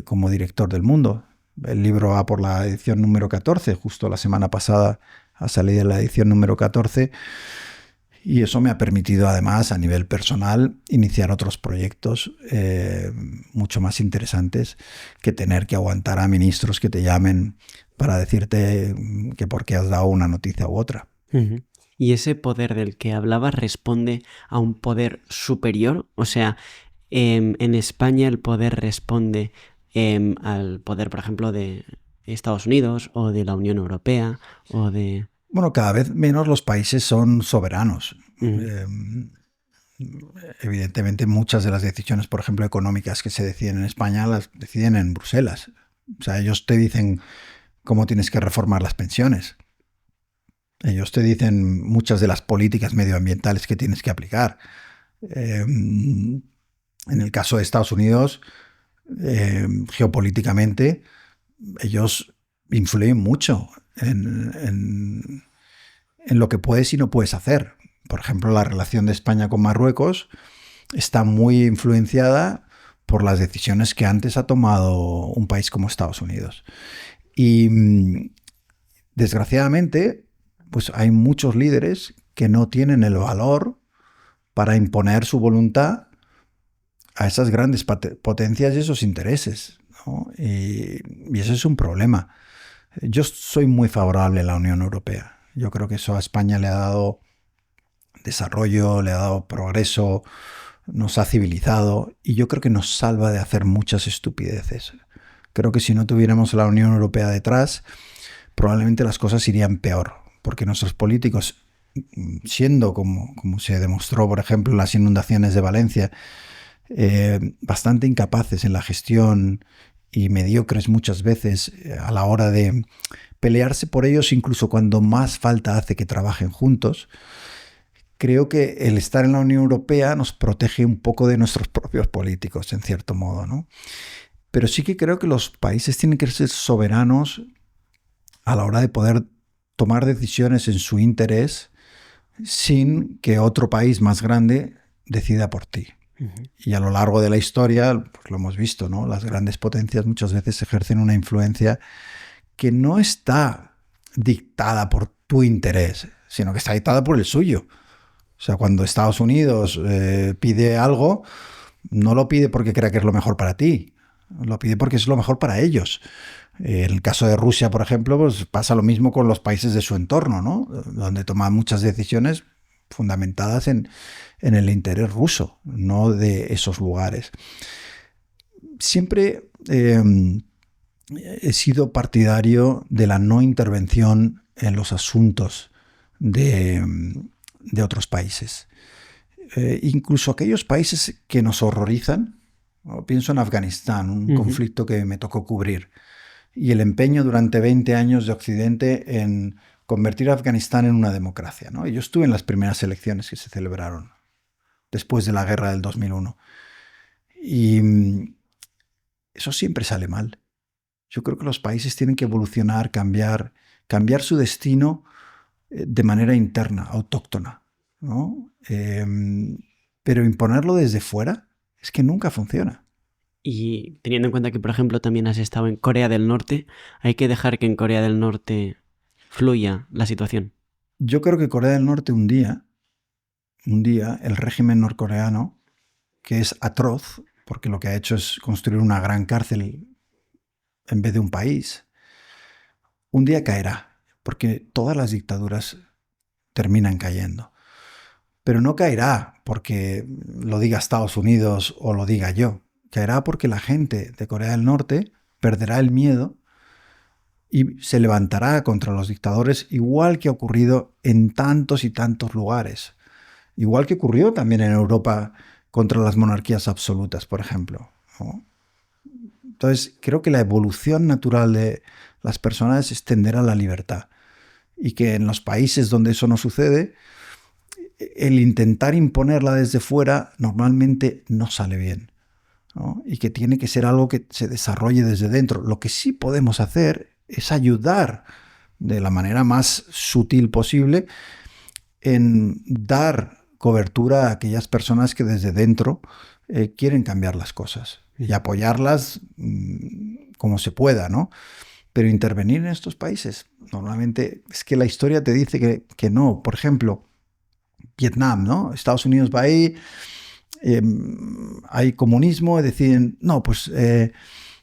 como director del Mundo. El libro va por la edición número 14, justo la semana pasada ha salido la edición número 14. Y eso me ha permitido, además, a nivel personal, iniciar otros proyectos mucho más interesantes que tener que aguantar a ministros que te llamen para decirte que por qué has dado una noticia u otra. Uh-huh. ¿Y ese poder del que hablabas responde a un poder superior? O sea, en España el poder responde al poder, por ejemplo, de Estados Unidos o de la Unión Europea o de... Bueno, cada vez menos los países son soberanos. Evidentemente, muchas de las decisiones, por ejemplo, económicas que se deciden en España, las deciden en Bruselas. O sea, ellos te dicen cómo tienes que reformar las pensiones. Ellos te dicen muchas de las políticas medioambientales que tienes que aplicar. En el caso de Estados Unidos, geopolíticamente, ellos influyen mucho en lo que puedes y no puedes hacer. Por ejemplo, la relación de España con Marruecos está muy influenciada por las decisiones que antes ha tomado un país como Estados Unidos. Y desgraciadamente, pues hay muchos líderes que no tienen el valor para imponer su voluntad a esas grandes potencias y esos intereses, ¿no? Y ese es un problema. Yo soy muy favorable a la Unión Europea. Yo creo que eso a España le ha dado desarrollo, le ha dado progreso, nos ha civilizado y yo creo que nos salva de hacer muchas estupideces. Creo que si no tuviéramos a la Unión Europea detrás, probablemente las cosas irían peor, porque nuestros políticos, siendo como se demostró, por ejemplo, en las inundaciones de Valencia, bastante incapaces en la gestión y mediocres muchas veces a la hora de pelearse por ellos, incluso cuando más falta hace que trabajen juntos. Creo que el estar en la Unión Europea nos protege un poco de nuestros propios políticos, en cierto modo, ¿no? Pero sí que creo que los países tienen que ser soberanos a la hora de poder tomar decisiones en su interés sin que otro país más grande decida por ti. Y a lo largo de la historia, pues lo hemos visto, ¿no? Las grandes potencias muchas veces ejercen una influencia que no está dictada por tu interés, sino que está dictada por el suyo. O sea, cuando Estados Unidos pide algo, no lo pide porque crea que es lo mejor para ti, lo pide porque es lo mejor para ellos. En el caso de Rusia, por ejemplo, pues pasa lo mismo con los países de su entorno, ¿no? Donde toman muchas decisiones fundamentadas en el interés ruso, no de esos lugares. Siempre he sido partidario de la no intervención en los asuntos de otros países. Incluso aquellos países que nos horrorizan. Pienso en Afganistán, un conflicto que me tocó cubrir. Y el empeño durante 20 años de Occidente en convertir a Afganistán en una democracia, ¿no? Y yo estuve en las primeras elecciones que se celebraron después de la guerra del 2001. Y eso siempre sale mal. Yo creo que los países tienen que evolucionar, cambiar su destino de manera interna, autóctona, ¿no? Pero imponerlo desde fuera es que nunca funciona. Y teniendo en cuenta que, por ejemplo, también has estado en Corea del Norte, hay que dejar que en Corea del Norte fluya la situación. Yo creo que Corea del Norte un día, el régimen norcoreano, que es atroz, porque lo que ha hecho es construir una gran cárcel en vez de un país, un día caerá, porque todas las dictaduras terminan cayendo. Pero no caerá porque lo diga Estados Unidos o lo diga yo. Caerá porque la gente de Corea del Norte perderá el miedo y se levantará contra los dictadores, igual que ha ocurrido en tantos y tantos lugares. Igual que ocurrió también en Europa contra las monarquías absolutas, por ejemplo, ¿no? Entonces, creo que la evolución natural de las personas es tender a la libertad. Y que en los países donde eso no sucede, el intentar imponerla desde fuera normalmente no sale bien, ¿no? Y que tiene que ser algo que se desarrolle desde dentro. Lo que sí podemos hacer es ayudar de la manera más sutil posible en dar cobertura a aquellas personas que desde dentro quieren cambiar las cosas y apoyarlas como se pueda, ¿no? Pero intervenir en estos países, normalmente es que la historia te dice que no. Por ejemplo, Vietnam, ¿no? Estados Unidos va ahí, hay comunismo y deciden, no, pues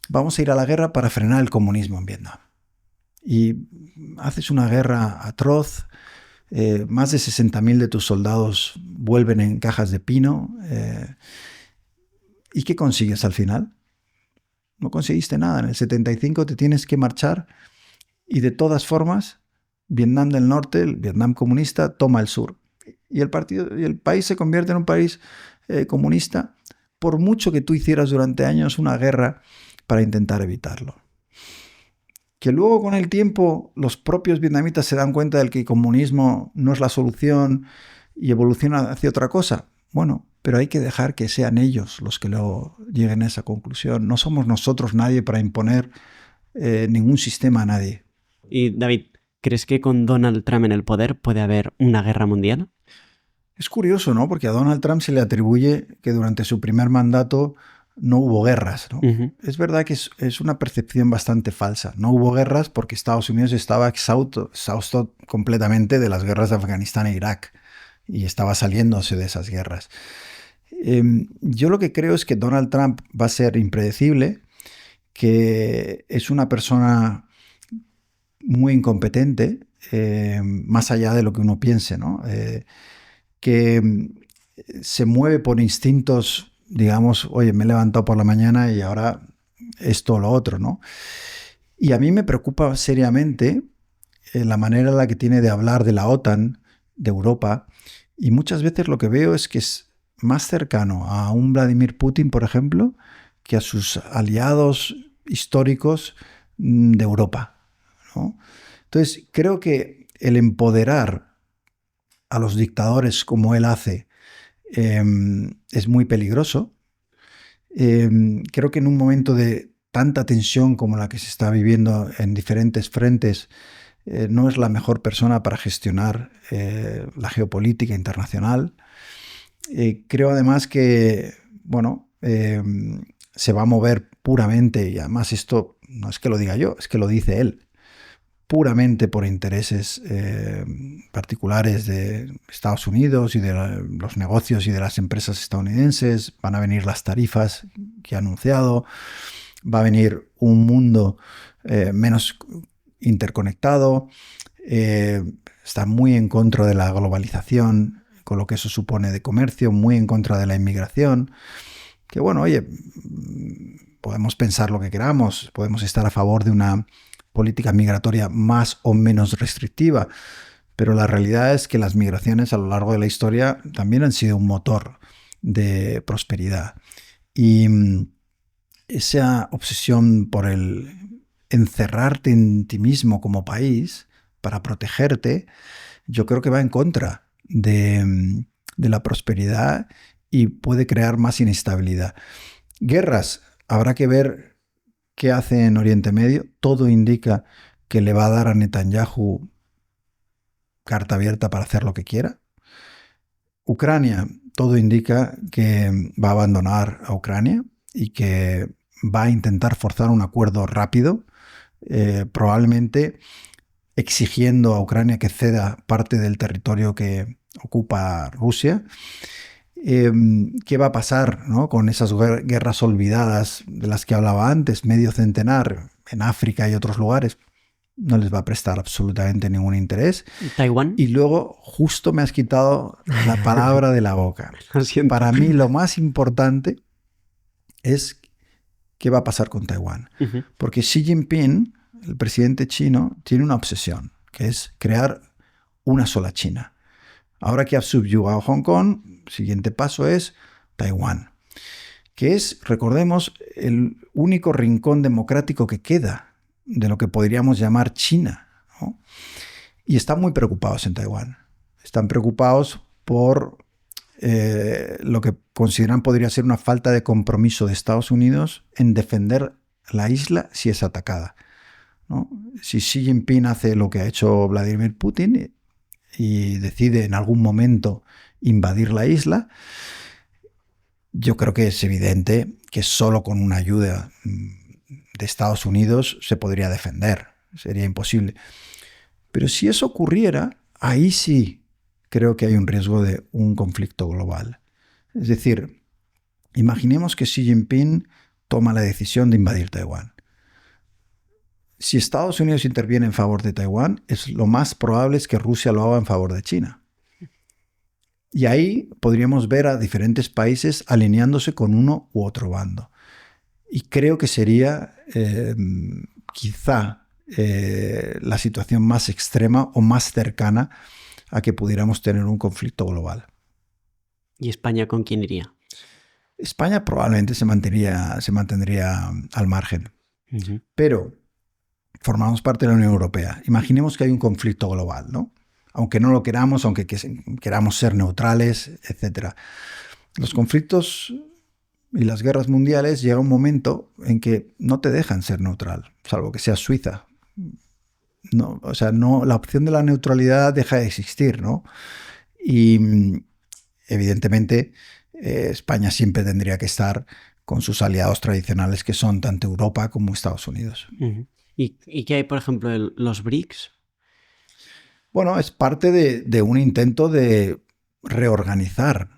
vamos a ir a la guerra para frenar el comunismo en Vietnam. Y haces una guerra atroz, más de 60.000 de tus soldados vuelven en cajas de pino. ¿Y qué consigues al final? No conseguiste nada. En el 75 te tienes que marchar y de todas formas Vietnam del Norte, el Vietnam comunista, toma el sur. Y el país se convierte en un país comunista por mucho que tú hicieras durante años una guerra para intentar evitarlo. Que luego con el tiempo los propios vietnamitas se dan cuenta de que el comunismo no es la solución y evoluciona hacia otra cosa. Bueno, pero hay que dejar que sean ellos los que luego lleguen a esa conclusión. No somos nosotros nadie para imponer ningún sistema a nadie. Y David, ¿crees que con Donald Trump en el poder puede haber una guerra mundial? Es curioso, ¿no? Porque a Donald Trump se le atribuye que durante su primer mandato no hubo guerras, ¿no? Es verdad que es una percepción bastante falsa. No hubo guerras porque Estados Unidos estaba exhausto completamente de las guerras de Afganistán e Irak y estaba saliéndose de esas guerras. Yo lo que creo es que Donald Trump va a ser impredecible, que es una persona muy incompetente, más allá de lo que uno piense, ¿no? Que se mueve por instintos, digamos, oye, me he levantado por la mañana y ahora esto o lo otro, ¿no? Y a mí me preocupa seriamente la manera en la que tiene de hablar de la OTAN, de Europa, y muchas veces lo que veo es que es más cercano a un Vladimir Putin, por ejemplo, que a sus aliados históricos de Europa, ¿no? Entonces, creo que el empoderar a los dictadores como él hace es muy peligroso. Creo que en un momento de tanta tensión como la que se está viviendo en diferentes frentes, no es la mejor persona para gestionar la geopolítica internacional. Creo además que, bueno, se va a mover puramente, y además esto no es que lo diga yo, es que lo dice él, puramente por intereses particulares de Estados Unidos y de los negocios y de las empresas estadounidenses. Van a venir las tarifas que ha anunciado, va a venir un mundo menos interconectado, está muy en contra de la globalización, con lo que eso supone de comercio, muy en contra de la inmigración, que bueno, oye, podemos pensar lo que queramos, podemos estar a favor de una política migratoria más o menos restrictiva, pero la realidad es que las migraciones a lo largo de la historia también han sido un motor de prosperidad. Y esa obsesión por el encerrarte en ti mismo como país para protegerte, yo creo que va en contra de la prosperidad y puede crear más inestabilidad. Guerras, habrá que ver qué hace en Oriente Medio. Todo indica que le va a dar a Netanyahu carta abierta para hacer lo que quiera. Ucrania, todo indica que va a abandonar a Ucrania y que va a intentar forzar un acuerdo rápido, probablemente exigiendo a Ucrania que ceda parte del territorio que ocupa Rusia. ¿Qué va a pasar, ¿no?, con esas guerras olvidadas de las que hablaba antes, medio centenar en África y otros lugares? No les va a prestar absolutamente ningún interés. ¿Taiwán? Y luego justo me has quitado la palabra de la boca. Lo siento. Para mí lo más importante es qué va a pasar con Taiwán. Uh-huh. Porque Xi Jinping, el presidente chino, tiene una obsesión, que es crear una sola China. Ahora que ha subyugado Hong Kong, el siguiente paso es Taiwán, que es, recordemos, el único rincón democrático que queda de lo que podríamos llamar China, ¿no? Y están muy preocupados en Taiwán. Están preocupados por lo que consideran podría ser una falta de compromiso de Estados Unidos en defender la isla si es atacada, ¿no? Si Xi Jinping hace lo que ha hecho Vladimir Putin y decide en algún momento invadir la isla, yo creo que es evidente que solo con una ayuda de Estados Unidos se podría defender. Sería imposible. Pero si eso ocurriera, ahí sí creo que hay un riesgo de un conflicto global. Es decir, imaginemos que Xi Jinping toma la decisión de invadir Taiwán. Si Estados Unidos interviene en favor de Taiwán, lo más probable es que Rusia lo haga en favor de China. Y ahí podríamos ver a diferentes países alineándose con uno u otro bando. Y creo que sería quizá la situación más extrema o más cercana a que pudiéramos tener un conflicto global. ¿Y España con quién iría? España probablemente se mantendría al margen. Uh-huh. Pero formamos parte de la Unión Europea. Imaginemos que hay un conflicto global, ¿no? Aunque no lo queramos, aunque queramos ser neutrales, etc. Los conflictos y las guerras mundiales llega un momento en que no te dejan ser neutral, salvo que seas Suiza. No, o sea, no, la opción de la neutralidad deja de existir, ¿no? Y evidentemente España siempre tendría que estar con sus aliados tradicionales, que son tanto Europa como Estados Unidos. Uh-huh. ¿Y qué hay, por ejemplo, los BRICS? Bueno, es parte de un intento de reorganizar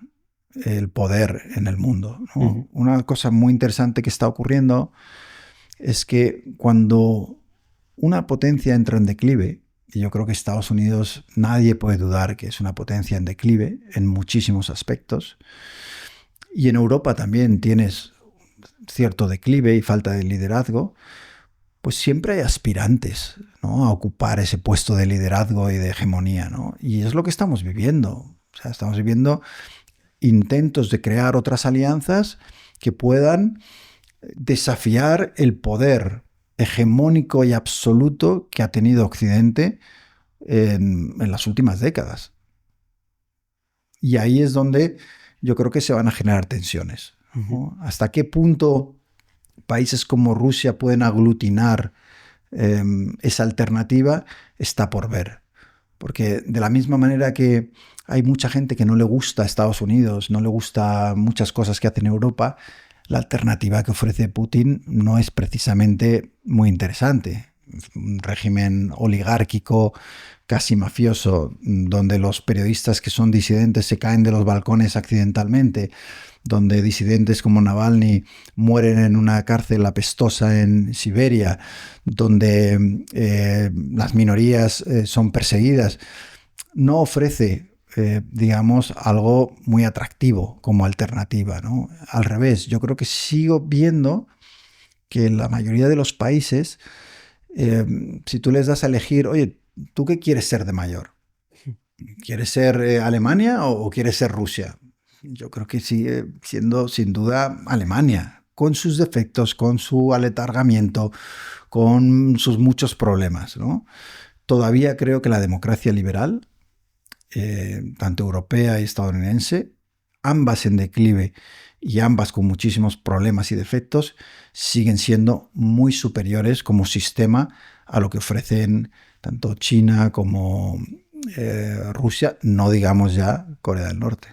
el poder en el mundo, ¿no? Uh-huh. Una cosa muy interesante que está ocurriendo es que cuando una potencia entra en declive, y yo creo que Estados Unidos nadie puede dudar que es una potencia en declive en muchísimos aspectos, y en Europa también tienes cierto declive y falta de liderazgo, pues siempre hay aspirantes, ¿no?, a ocupar ese puesto de liderazgo y de hegemonía, ¿no? Y es lo que estamos viviendo. O sea, estamos viviendo intentos de crear otras alianzas que puedan desafiar el poder hegemónico y absoluto que ha tenido Occidente en las últimas décadas. Y ahí es donde yo creo que se van a generar tensiones, ¿no? ¿Hasta qué punto países como Rusia pueden aglutinar esa alternativa está por ver. Porque de la misma manera que hay mucha gente que no le gusta Estados Unidos, no le gusta muchas cosas que hace en Europa, la alternativa que ofrece Putin no es precisamente muy interesante. Un régimen oligárquico, casi mafioso, donde los periodistas que son disidentes se caen de los balcones accidentalmente, donde disidentes como Navalny mueren en una cárcel apestosa en Siberia, donde las minorías son perseguidas, no ofrece, digamos, algo muy atractivo como alternativa, ¿no? Al revés, yo creo que sigo viendo que la mayoría de los países, si tú les das a elegir, oye, ¿tú qué quieres ser de mayor? ¿Quieres ser Alemania o quieres ser Rusia? Yo creo que sigue siendo sin duda Alemania, con sus defectos, con su aletargamiento, con sus muchos problemas, ¿no? Todavía creo que la democracia liberal, tanto europea y estadounidense, ambas en declive y ambas con muchísimos problemas y defectos, siguen siendo muy superiores como sistema a lo que ofrecen tanto China como Rusia, no digamos ya Corea del Norte.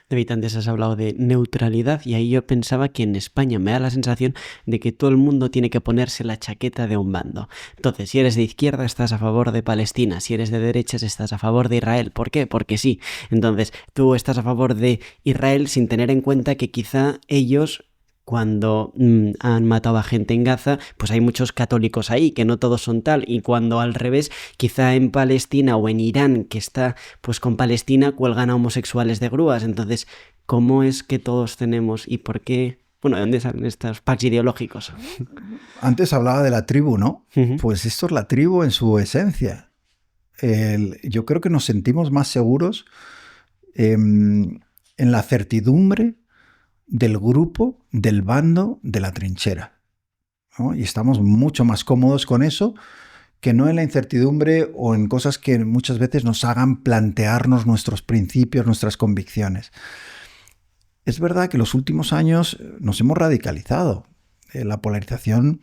David, antes has hablado de neutralidad y ahí yo pensaba que en España me da la sensación de que todo el mundo tiene que ponerse la chaqueta de un bando. Entonces, si eres de izquierda estás a favor de Palestina, si eres de derechas estás a favor de Israel. ¿Por qué? Porque sí. Entonces, tú estás a favor de Israel sin tener en cuenta que quizá ellos, cuando han matado a gente en Gaza, pues hay muchos católicos ahí, que no todos son tal, y cuando al revés, quizá en Palestina o en Irán, que está pues con Palestina, cuelgan a homosexuales de grúas. Entonces, ¿cómo es que todos tenemos y por qué? Bueno, ¿de dónde salen estos packs ideológicos? Antes hablaba de la tribu, ¿no? Pues esto es la tribu en su esencia. Yo creo que nos sentimos más seguros en la certidumbre del grupo, del bando, de la trinchera, ¿no? Y estamos mucho más cómodos con eso que no en la incertidumbre o en cosas que muchas veces nos hagan plantearnos nuestros principios, nuestras convicciones. Es verdad que en los últimos años nos hemos radicalizado. La polarización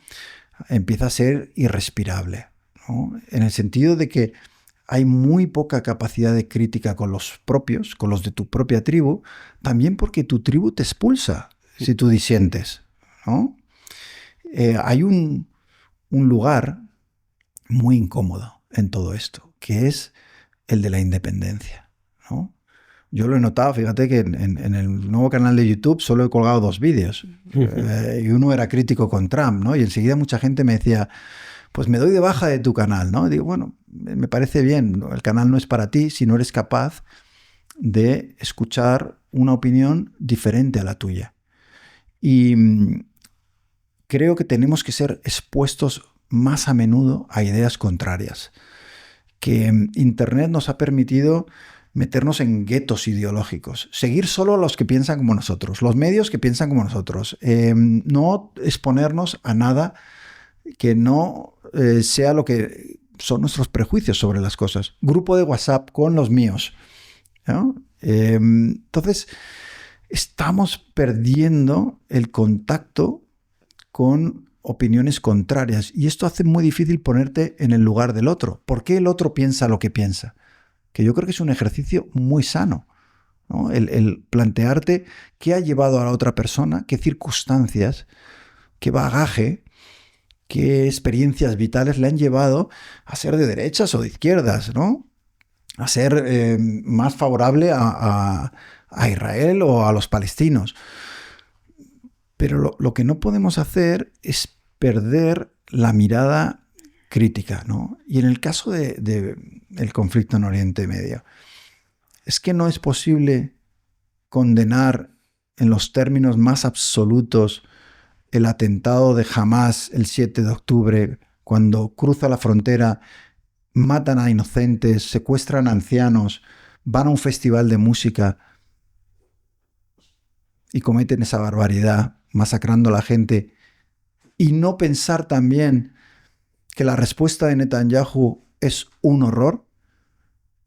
empieza a ser irrespirable, ¿no? En el sentido de que hay muy poca capacidad de crítica con los propios, con los de tu propia tribu, también porque tu tribu te expulsa si tú disientes, ¿no? Hay un lugar muy incómodo en todo esto, que es el de la independencia, ¿no? Yo lo he notado, fíjate que en el nuevo canal de YouTube solo he colgado 2 vídeos, y uno era crítico con Trump, ¿no? Y enseguida mucha gente me decía, pues me doy de baja de tu canal, ¿no? Y digo, bueno, me parece bien, el canal no es para ti si no eres capaz de escuchar una opinión diferente a la tuya. Y creo que tenemos que ser expuestos más a menudo a ideas contrarias, que Internet nos ha permitido meternos en guetos ideológicos, seguir solo a los que piensan como nosotros, los medios que piensan como nosotros, no exponernos a nada que no sea lo que son nuestros prejuicios sobre las cosas. Grupo de WhatsApp con los míos, ¿no? Entonces, estamos perdiendo el contacto con opiniones contrarias y esto hace muy difícil ponerte en el lugar del otro. ¿Por qué el otro piensa lo que piensa? Que yo creo que es un ejercicio muy sano, ¿no? El plantearte qué ha llevado a la otra persona, qué circunstancias, qué bagaje, qué experiencias vitales le han llevado a ser de derechas o de izquierdas, ¿no? A ser más favorable a Israel o a los palestinos. Pero lo que no podemos hacer es perder la mirada crítica, ¿no? Y en el caso del conflicto en Oriente Medio, es que no es posible condenar en los términos más absolutos el atentado de Hamás el 7 de octubre, cuando cruza la frontera, matan a inocentes, secuestran a ancianos, van a un festival de música y cometen esa barbaridad, masacrando a la gente, y no pensar también que la respuesta de Netanyahu es un horror,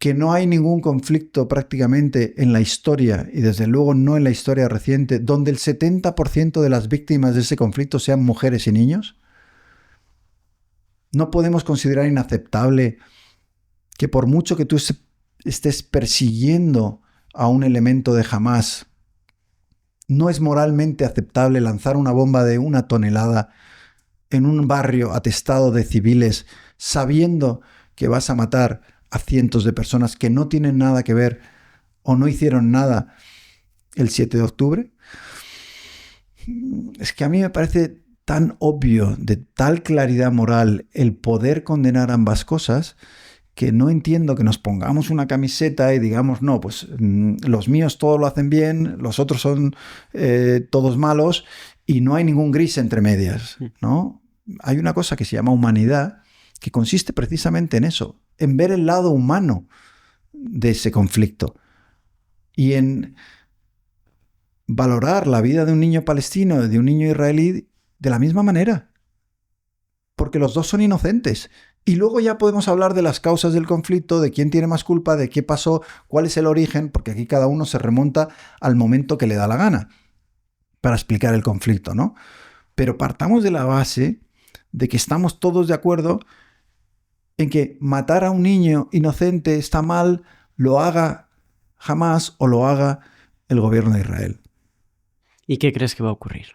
que no hay ningún conflicto prácticamente en la historia, y desde luego no en la historia reciente, donde el 70% de las víctimas de ese conflicto sean mujeres y niños? No podemos considerar inaceptable que por mucho que tú estés persiguiendo a un elemento de Hamás, no es moralmente aceptable lanzar una bomba de 1 tonelada en un barrio atestado de civiles, sabiendo que vas a matar a cientos de personas que no tienen nada que ver o no hicieron nada el 7 de octubre. Es que a mí me parece tan obvio, de tal claridad moral, el poder condenar ambas cosas, que no entiendo que nos pongamos una camiseta y digamos, no, pues los míos todos lo hacen bien, los otros son todos malos y no hay ningún gris entre medias, ¿no? Hay una cosa que se llama humanidad, que consiste precisamente en eso, en ver el lado humano de ese conflicto y en valorar la vida de un niño palestino y de un niño israelí de la misma manera, porque los dos son inocentes. Y luego ya podemos hablar de las causas del conflicto, de quién tiene más culpa, de qué pasó, cuál es el origen, porque aquí cada uno se remonta al momento que le da la gana para explicar el conflicto, ¿no? Pero partamos de la base de que estamos todos de acuerdo en que matar a un niño inocente está mal, lo haga Hamás o lo haga el gobierno de Israel. ¿Y qué crees que va a ocurrir?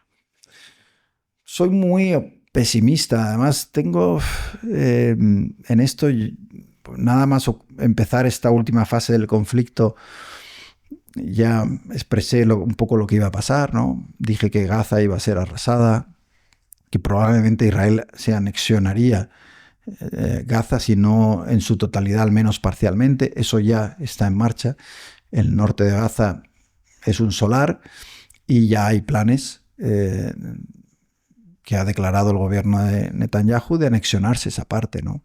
Soy muy pesimista. Además, tengo en esto, nada más empezar esta última fase del conflicto, ya expresé un poco lo que iba a pasar, ¿no? Dije que Gaza iba a ser arrasada, que probablemente Israel se anexionaría Gaza, si no en su totalidad, al menos parcialmente. Eso ya está en marcha. El norte de Gaza es un solar y ya hay planes que ha declarado el gobierno de Netanyahu de anexionarse esa parte, ¿no?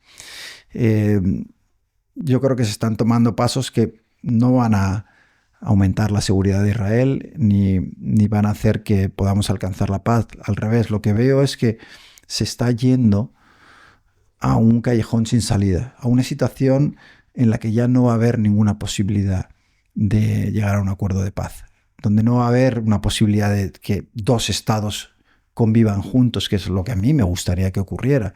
Yo creo que se están tomando pasos que no van a aumentar la seguridad de Israel ni van a hacer que podamos alcanzar la paz. Al revés, lo que veo es que se está yendo a un callejón sin salida, a una situación en la que ya no va a haber ninguna posibilidad de llegar a un acuerdo de paz, donde no va a haber una posibilidad de que dos estados convivan juntos, que es lo que a mí me gustaría que ocurriera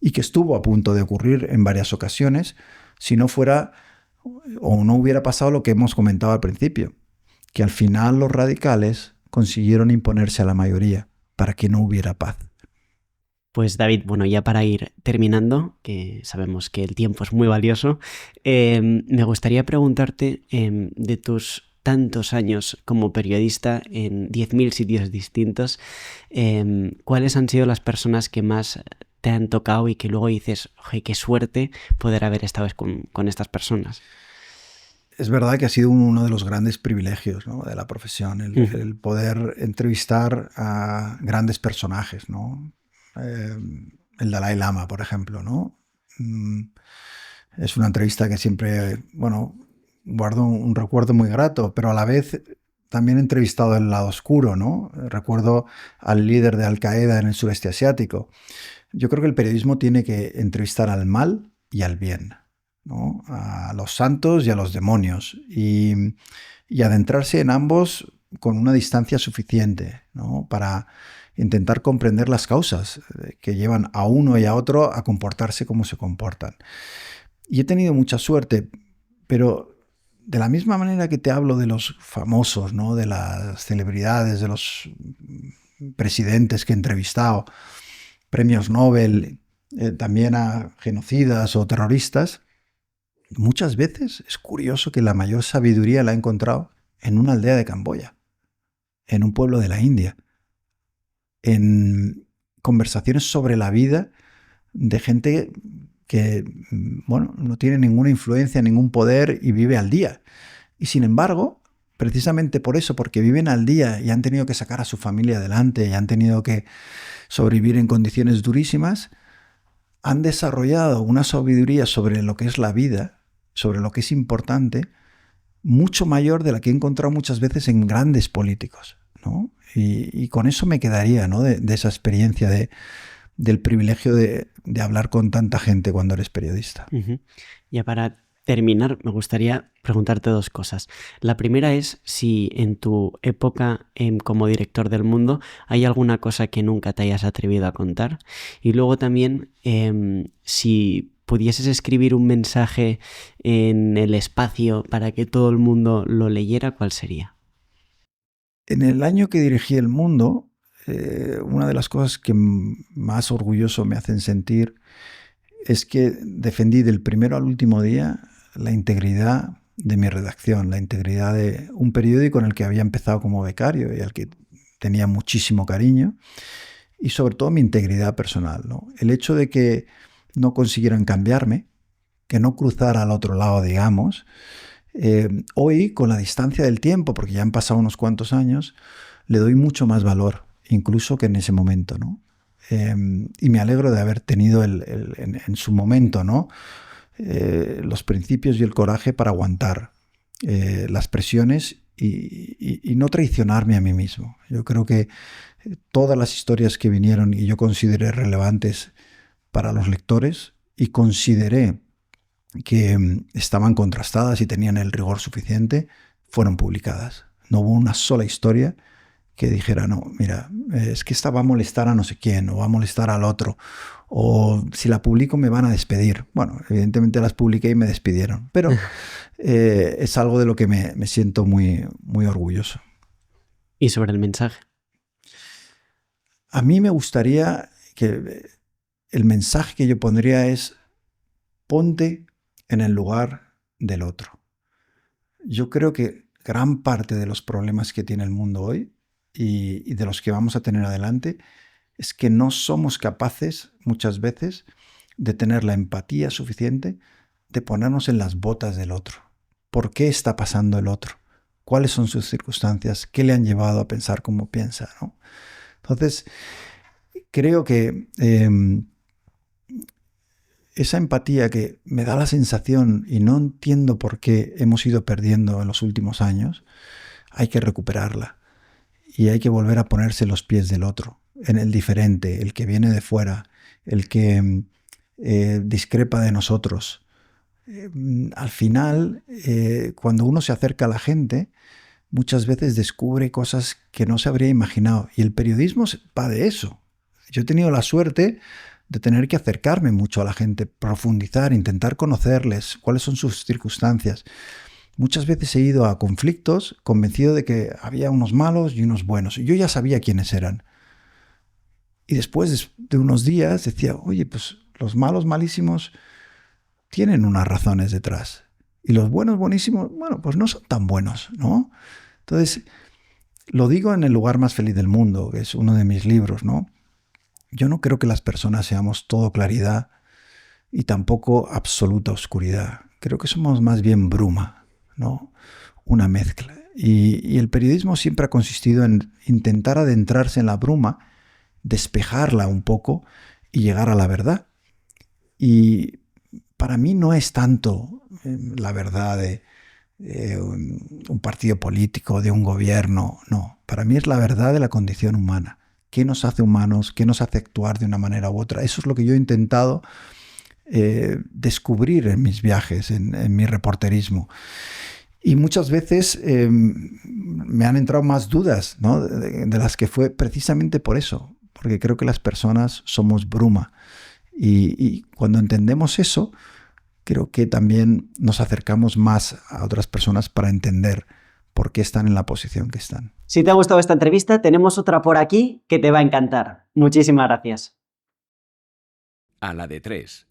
y que estuvo a punto de ocurrir en varias ocasiones, si no fuera o no hubiera pasado lo que hemos comentado al principio, que al final los radicales consiguieron imponerse a la mayoría para que no hubiera paz. Pues David, bueno, ya para ir terminando, que sabemos que el tiempo es muy valioso, me gustaría preguntarte de tus tantos años como periodista en 10.000 sitios distintos, ¿cuáles han sido las personas que más te han tocado y que luego dices, oye, qué suerte poder haber estado con estas personas? Es verdad que ha sido uno de los grandes privilegios, ¿no?, de la profesión, el poder entrevistar a grandes personajes, ¿no? El Dalai Lama, por ejemplo, ¿no? Es una entrevista que siempre, bueno, guardo un recuerdo muy grato, pero a la vez también he entrevistado el lado oscuro, ¿no? Recuerdo al líder de Al-Qaeda en el sureste asiático. Yo creo que el periodismo tiene que entrevistar al mal y al bien, ¿no? A los santos y a los demonios, y adentrarse en ambos con una distancia suficiente, ¿no?, para intentar comprender las causas que llevan a uno y a otro a comportarse como se comportan. Y he tenido mucha suerte, pero de la misma manera que te hablo de los famosos, ¿no?, de las celebridades, de los presidentes que he entrevistado, premios Nobel, también a genocidas o terroristas, muchas veces es curioso que la mayor sabiduría la he encontrado en una aldea de Camboya, en un pueblo de la India, en conversaciones sobre la vida de gente que, bueno, no tiene ninguna influencia, ningún poder y vive al día. Y sin embargo, precisamente por eso, porque viven al día y han tenido que sacar a su familia adelante y han tenido que sobrevivir en condiciones durísimas, han desarrollado una sabiduría sobre lo que es la vida, sobre lo que es importante, mucho mayor de la que he encontrado muchas veces en grandes políticos, ¿no? Y con eso me quedaría, ¿no?, de esa experiencia del privilegio de hablar con tanta gente cuando eres periodista. Ya para terminar, me gustaría preguntarte dos cosas. La primera es si en tu época como director del Mundo hay alguna cosa que nunca te hayas atrevido a contar. Y luego también, si pudieses escribir un mensaje en el espacio para que todo el mundo lo leyera, ¿cuál sería? En el año que dirigí El Mundo, una de las cosas que más orgulloso me hacen sentir es que defendí del primero al último día la integridad de mi redacción, la integridad de un periódico en el que había empezado como becario y al que tenía muchísimo cariño, y sobre todo mi integridad personal, ¿no? El hecho de que no consiguieran cambiarme, que no cruzara al otro lado, digamos, hoy, con la distancia del tiempo, porque ya han pasado unos cuantos años, le doy mucho más valor, incluso que en ese momento, ¿no? Y me alegro de haber tenido en su momento, ¿no? Los principios y el coraje para aguantar las presiones y no traicionarme a mí mismo. Yo creo que todas las historias que vinieron y yo consideré relevantes para los lectores y consideré que estaban contrastadas y tenían el rigor suficiente, fueron publicadas. No hubo una sola historia que dijera, no, mira, es que esta va a molestar a no sé quién, o va a molestar al otro, o si la publico me van a despedir. Bueno, evidentemente las publiqué y me despidieron, pero es algo de lo que me siento muy, muy orgulloso. ¿Y sobre el mensaje? A mí me gustaría que el mensaje que yo pondría es: ponte en el lugar del otro. Yo creo que gran parte de los problemas que tiene el mundo hoy y de los que vamos a tener adelante es que no somos capaces muchas veces de tener la empatía suficiente de ponernos en las botas del otro. ¿Por qué está pasando el otro? ¿Cuáles son sus circunstancias? ¿Qué le han llevado a pensar como piensa, ¿no? Entonces, creo que esa empatía que me da la sensación, y no entiendo por qué hemos ido perdiendo en los últimos años, hay que recuperarla. Y hay que volver a ponerse los pies del otro, en el diferente, el que viene de fuera, el que discrepa de nosotros. Al final, cuando uno se acerca a la gente, muchas veces descubre cosas que no se habría imaginado. Y el periodismo va de eso. Yo he tenido la suerte de tener que acercarme mucho a la gente, profundizar, intentar conocerles, cuáles son sus circunstancias. Muchas veces he ido a conflictos convencido de que había unos malos y unos buenos. Y yo ya sabía quiénes eran. Y después de unos días decía, oye, pues los malos malísimos tienen unas razones detrás. Y los buenos buenísimos, bueno, pues no son tan buenos, ¿no? Entonces, lo digo en El lugar más feliz del mundo, que es uno de mis libros, ¿no? Yo no creo que las personas seamos todo claridad y tampoco absoluta oscuridad. Creo que somos más bien bruma, ¿no? Una mezcla. Y el periodismo siempre ha consistido en intentar adentrarse en la bruma, despejarla un poco y llegar a la verdad. Y para mí no es tanto la verdad de un partido político, de un gobierno, no. Para mí es la verdad de la condición humana. ¿Qué nos hace humanos? ¿Qué nos hace actuar de una manera u otra? Eso es lo que yo he intentado descubrir en mis viajes, en mi reporterismo. Y muchas veces me han entrado más dudas, ¿no? de las que fue precisamente por eso, porque creo que las personas somos bruma. Y cuando entendemos eso, creo que también nos acercamos más a otras personas para entender por qué están en la posición que están. Si te ha gustado esta entrevista, tenemos otra por aquí que te va a encantar. Muchísimas gracias. A la de 3.